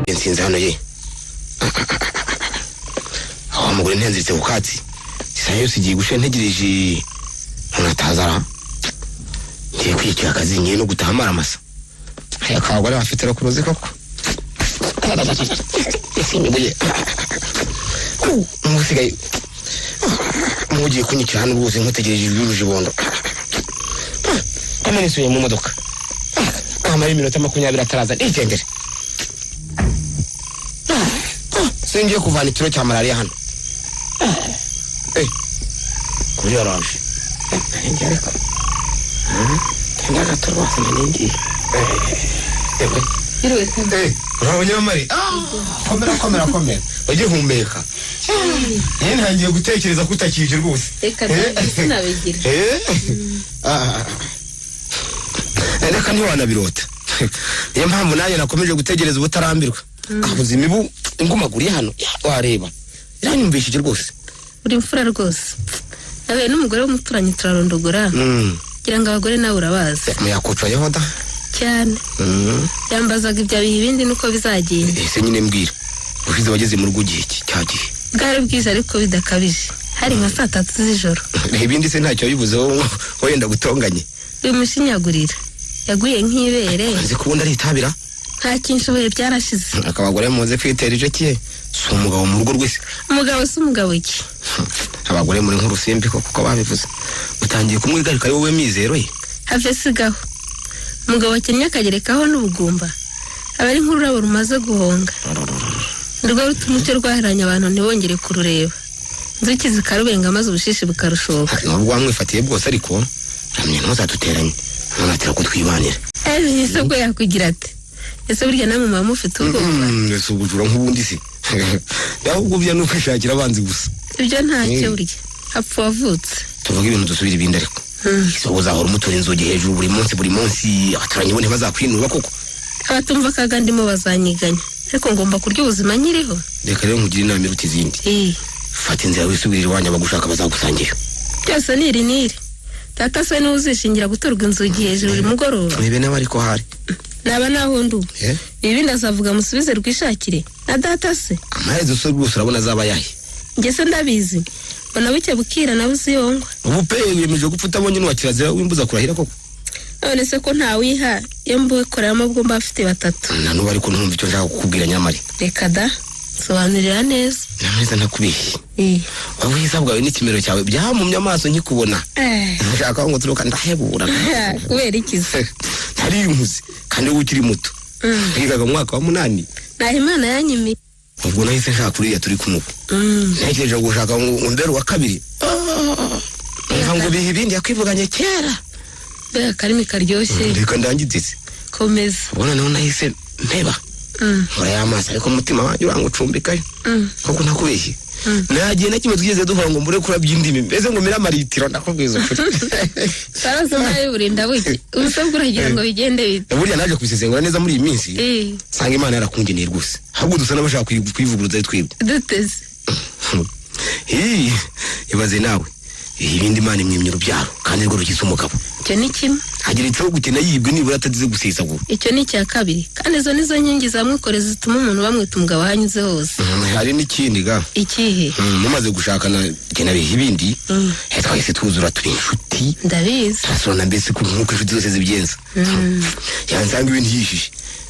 nsinze hano ye aho mugore ntenziritse ku katsi isa yose igiye gusha ntegereje unatazara ngiye kwikira akazi ngiye no gutahamara amasa aya kagore bafite rakuroze koko isimbuye umusigaye mugiye kunyikira hano rwose nkutegereje ibyuruje bondo kamene suye mu modoka amara iminota 20 ataraza igendere singiye kuvana ikiro cya malaria hano kuri araje ngiye ariko ndagatoro singiye urabonye mari komera ujye humeka ntangiye gutekereza kutakije rwose reka sinabigira reka ntiwanabirota niyo mpamvu nanjye nakomeje gutegereza ubutarambirwa ahuze imibu ingumaguriye hano wareba iranyumvishije rwose uri imfura rwose nawe n'umugore w'umuturanyi turarondogora kugira ngo abagore nawe urabazi muyakoca Yehoda cyane yambazaga ibyo ibindi nuko bizagenda ese nyine mbwira ushize wageze mu rugo gihe cyagiye bwari bwiza ariko bidakabije hari nka 3 z'ijoro ibindi se ntacyo bivuzeho wenda gutonganye bimushinyagurira yaguye nk'ibere nzi kubunda ari itabira nta kinshoboye byarashize akabagore muze kwitera ije kiye si umugabo mu rugo rwese umugabo si umugabo iki abagore muri nk'urusimbi kuko babivuze utangiye kumwigarika ari wowe mizero ye have sigaho umugabo akennye akagerekaho n'ubugumba aba ari nk'ururabo rumaze guhonga nirwo rutumucyo rwahiranye abantu ntibongere kurureba inzuki zikarubenga maze ubushishi bukarushoka nubwo wamwifatiye bwose ariko ramye ntuzaduteranye nturatira ko twibanira ese bwo yakwigira ati ese burya namwe mama mufite ubwoba ese ubujura nk'ubundi se ahubwo bya nuko ishakira abanzi gusa ibyo ntacyo burya apfa wavutse tuvuga ibintu dusubira ibindi ariko so uzahora umutura inzogi hejuru buri munsi abaturanyi bo ntibazakwinuba koko abatumva kaga ndimo bazanyiganya ariko ngomba kurya ubuzima nyiriho reka rero nkugire inama iruta izindi fata inzira wisubirira iwanyu abagushaka bazagusangira byose niri tata se niwe uzishingira guturwa inzugi hejuru buri mugoroba nibe nawe ariko hari naba naho ndu ibindi azavuga musubize rwishakire na data se amaherezo so rwose urabona azaba yahe njye se ndabizi bona buke bukira na buziyongwa ubu pe wiyemeje gupfa utabonye n'uwakirazira wimbuza kurahira koko none se ko ntawiha iyo mbuwe koreramo bwo mba afite 3 na nubu ariko ntumva icyo nshaka kukubwira nyamari reka da sobanurira neza nameza nakubeshye ubwiza bwawe n'ikimero cyawe byamumye amaso nkikubona nshaka ngo turuka ndahebura kubera iki se ntari inkuzi kandi wowe ukiri muto wigaga mu mwaka wa 8 naho Imana yanyimi ubwo nahise nshaka kuriya turi kumwe ntekereje gushaka umbere wa kabiri ngo bihe ibindi yakwivuganye kera bega karimi karyoshye reka ndangitse komeza ubona naho nahise mpeba nkora y'amaso ariko umutima wanjye urangucumbikayo kuko nakubeshye nagiye nakimwe tugeze duhora ngo mbure kurabya indimi mbese ngo miramaritiro ndakubwiza ukuri sarazo nayo burinda buke ubusabwe uragira ngo bigende bite burya naje kubisesengura neza muri iyi minsi sanga Imana yarakungeniye rwose ahubwo dusa n'abashaka kwivuguruza twibwe duteze ibaze nawe ibindi Imana imwimye urubyaro kandi rwo rugize umugabo icyo ni kimwe hagira icyo gukena yibwe nibura atadize gusesagura icyo ni cya kabiri kandi izo nizo nkingi zamwikoreza zituma umuntu bamwita umugabo ahanyuze hose hari n'ikindi ga ikihe mumaze gushakana gena bihe ibindi twahise twuzura turi inshuti ndabizi turasona mbese nk'uko inshuti zose zibigenza yansanga ibintu yishije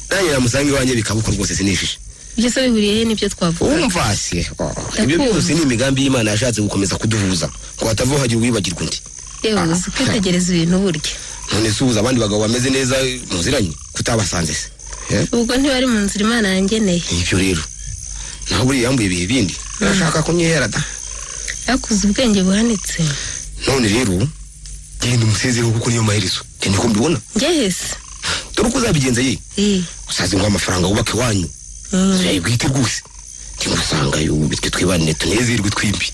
nanjye namusanga iwanjye bikabuko rwose sinishije ibyo se bihuriye he n'ibyo twavuga umva se ibyo byose ni imigambi y'Imana yashatse gukomeza kuduhuza ngo hatavaho hagira uwibagirwa undi yewe uzi kwitegereza ibintu burya none se ubuze abandi bagabo bameze neza muziranye kutabasanze se ubwo ntibari mu nzira Imana yangeneye ibyo rero naho buri yambuye ibihe bindi arashaka kunyihera da yakuze ubwenge buhanitse none rero genda umusezeho kuko niyo maherezo cyane ko mbibona ngehese dore uko uzabigenza ye usaze ngo amafaranga wubake wanyu yayibwite rwose cyangwa bitwe twibanire tunezerwe twimbi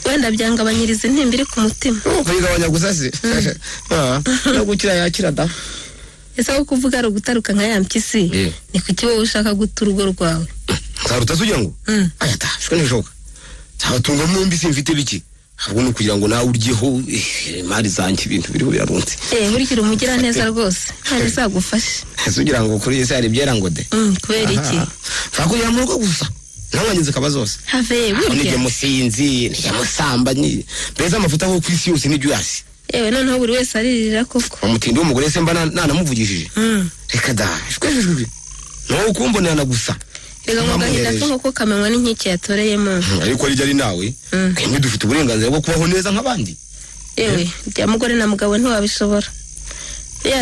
wenda byangabanyiriza intimba iri ku mutima kwigabanya gusa se no gukira yakira da ese aho kuvuga ari ugutaruka nka ya mpyisi ni kuki wowe ushaka guta urugo rwawe nzaruta sugira ngo ayata shwe nishoka nzatunga mwembi simfite biki ahubwo no kugira ngo nawe uryeho imari zanjye ibintu biriho birarunze burikira umugira neza rwose hari zagufasha sugira ngo kuri yese hari byera ngo de kubera iki fakugira mu rugo gusa nabanyuze kaba zose have burya nige musinzi nige musambanye beza amafuta aho kwisi yose n'ibyo yasi noneho buri wese aririra koko umutindi w'umugore se mba nanamuvugishije reka da shwejwe no ukumbonera na gusa rega mu gahinda ko kamenywa n'inkike yatoreyemo ariko ari jari nawe kandi dufite uburenganzira bwo kubaho neza nk'abandi bya mugore na mugabo ntiwabishobora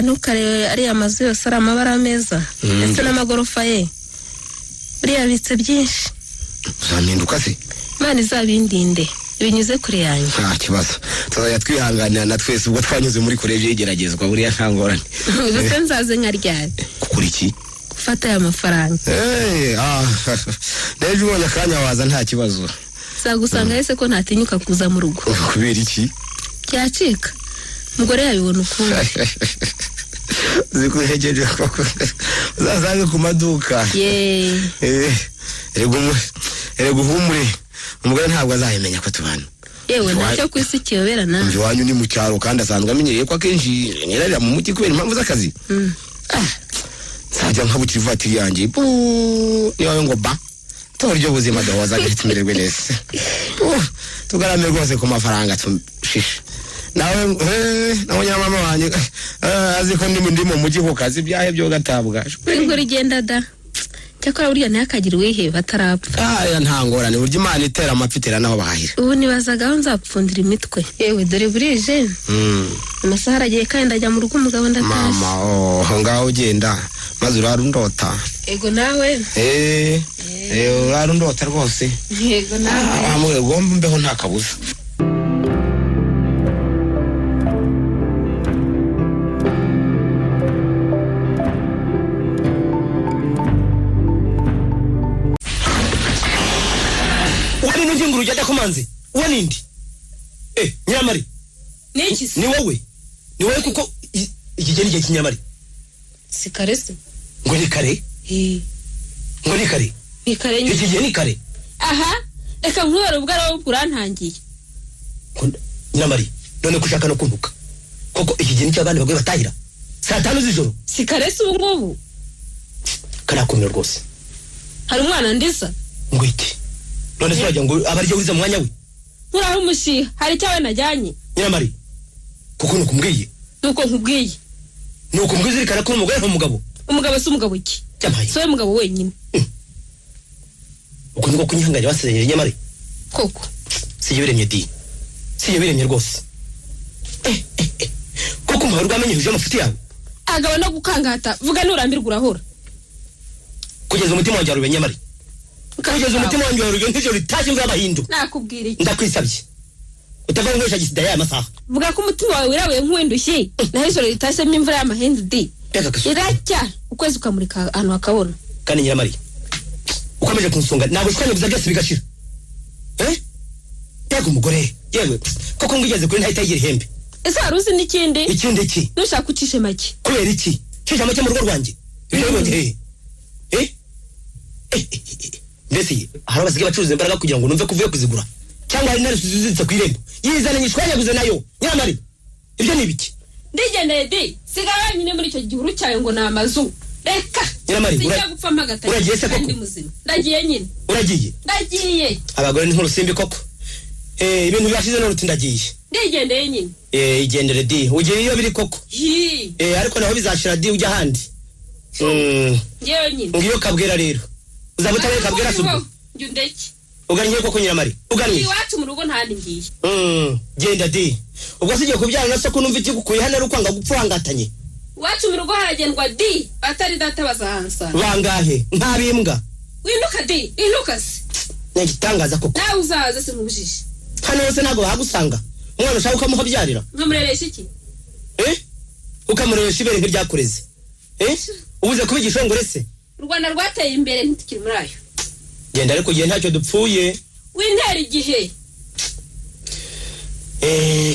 ntukarebe ariya mazu yose ari amabara meza ndetse n'amagorofa ye buriya bitse byinshi uzampinduka se Imana izabindinde binyuze kure yanjye nta kibazo tuzajya twihanganira na twese ubwo twanyuze muri koleji y'igeragezwa buriya nta ngorane ubuse nzaze nka ryari gukora iki gufata aya mafaranga nejo ubonye akanya waza nta kibazo zagusanga hese ko ntatinyuka kuza mu rugo kubera iki byacika umugore yabibona ukundi zikuhejeje koko uzasange ku maduka erega uhumure umugore ntabwo azahimenya ko tubana yewe ntacyo ku isi kiyobera nawe umva wanyu ni mu cyaro kandi asanzwe amenyereye ko akenshi nyirarira mu mujyi kubera impamvu z'akazi nzajya nkabukira ivatiri yanjye niba ngo ba tuburyo buzima dahoza gahita neza tugarame rwose ku mafaranga tushishe nawe nyamama wanjye azi ko ndi mu mujyi ku kazi byahe byo gatabwa ngo rigenda da cyakora burya ntihakagire uwiheba atarapfa nta ngorane burya imana itera amapfa itera naho bahahira ubu nibazaga aho nzapfundira imitwe yewe dore burije amasaha aragiye kandi ndajya mu rugo umugabo ndatashye mama ngaho ugenda maze urarundota ego nawe urarundota rwose yego nawe ugomba mbeho nta kabuza urujya dakomanze uwo nindi nyiramari niki ni wowe kuko iki gihe n'igihe cy'inyamari si kare se ngo ni kare ngo ni kare iki gihe ni kare aha reka nkwere ubwo araho urantangiye nyiramari none kushaka no kuntuka koko iki gihe n'icy'abandi bagore batahira saa 5 z'ijoro si kare se ubu ngubu karakomera rwose hari umwana ndisa ngo iki none se wajya ngo abaryo wiza mwanya we uraho umushiha hari cyawe najyanye nyiramari kuko nukumbwiye nuko mbwizirikana ko umugore umugabo si umugabo iki cyamaye so umugabo wenyine uko niko kunyihanganya basezeranye nyamari koko siyo biremye rwose koko muharu rwamenye huje amafuti yawe agaba no gukangata vuga nurambirwa urahora kugeza umutima wanjye arube nyamari kugeza umutima wanjye arube nk'ijoro ritashye ng'abahindu nakubwira iki ndakwisabye utava nkwesha gisida ya masaha vuga ko umutima wawe wirabuye nk'uwindushye naho ijoro ritashyemo imvura y'amahindu di iracya ukwezi ukamurika ahantu hakabona kandi nyiramari ukomeje kunsunga ntabwo ushwanyaguza byose bigashira yego umugore yewe koko ngigeze kuri ntahita yigira ihembe ese wari uzi n'ikindi iki nushaka ucishe make kubera iki cisha make mu rugo rwanjye ibyo bibonye mbese hari abasigaye bacuruza imbaraga kugira ngo numve kuvuye kuzigura cyangwa hari nari suziziritse ku irembo yizana nyishwanyaguze nayo nyiramari ibyo ni ibiki ndigendeye di sigara wenyine muri icyo gihuru cyawe ngo ni amazu reka nyiramari uragiye se koko ndagiye nyine ndagiye abagore ni nk'urusimbi koko ibintu byashize none ndagiye ndigendeye nyine igendere di ugiye iyo biri koko ariko naho bizashira di ujya ahandi ngewe nyine ngiyo kabwera rero uzaba utabaye kabwera subu njye undeke ugannye koko nyiramari ugannye iwacu mu rugo ntandi ngiye genda di ubwo sigiye kubyara na soko numva ikigukuye hano ari ukwanga gupfurangatanye iwacu mu rugo haragendwa di atari data bazahansa bangahe ntabimbwa winuka di inukase nyagitangaza koko nawe uzaza se mubujije hano hose ntago bagusanga umwana ushaka ukamuhabyarira nkamureresha iki ukamureresha ibere nk'iryakureze ubuze kuba igishongore se u Rwanda rwateye imbere ntitukiri muri ayo genda ariko gihe ntacyo dupfuye wintera igihe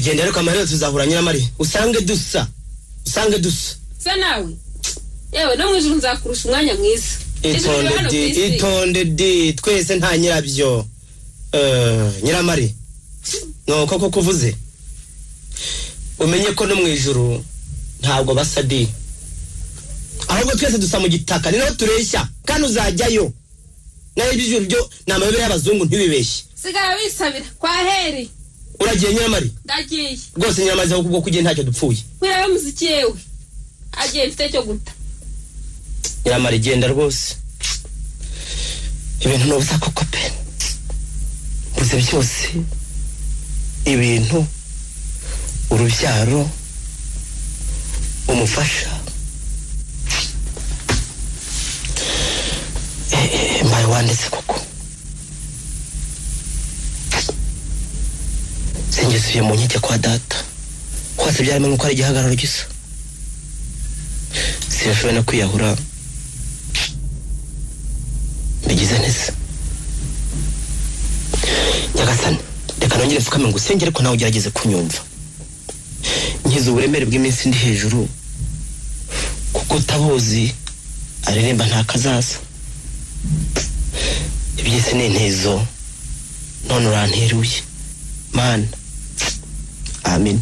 genda ariko amarira tuzahura Nyiramari usange dusa sa nawe yewe no mwijuru nzakurusha umwanya mwiza itonde di twese nta nyirabyo Nyiramari nuko ko kuvuze umenye ko no mwijuru ntabwo basa di ahubwo twese dusa mu gitaka ni naho tureshya kandi uzajyayo nayo ijuru byo namayobera y'abazungu ntibibeshye sigara wisabira kwa heri uragiye Nyiramari ndagiye rwose Nyiramari aho kubwo kugiye ntacyo dupfuye kwira muziki yewe agiye mfite cyo guta Nyiramari genda rwose ibintu n'ubusa koko pe uze byose ibintu urubyaro umufasha mbaye wanditse koko singesuye mu nkike kwa data kwase byarimo nuko ari igihagararo gisa sinashoboye no kwiyahura mbigize neza Nyagasani reka nongere mfukame ngo usengere ko nawe ugerageze kunyumva nkize uburemere bw'iminsi ndi hejuru kuko utabuzi aririmba nta kazaza ibyese ni intezo none uranteruye mana amen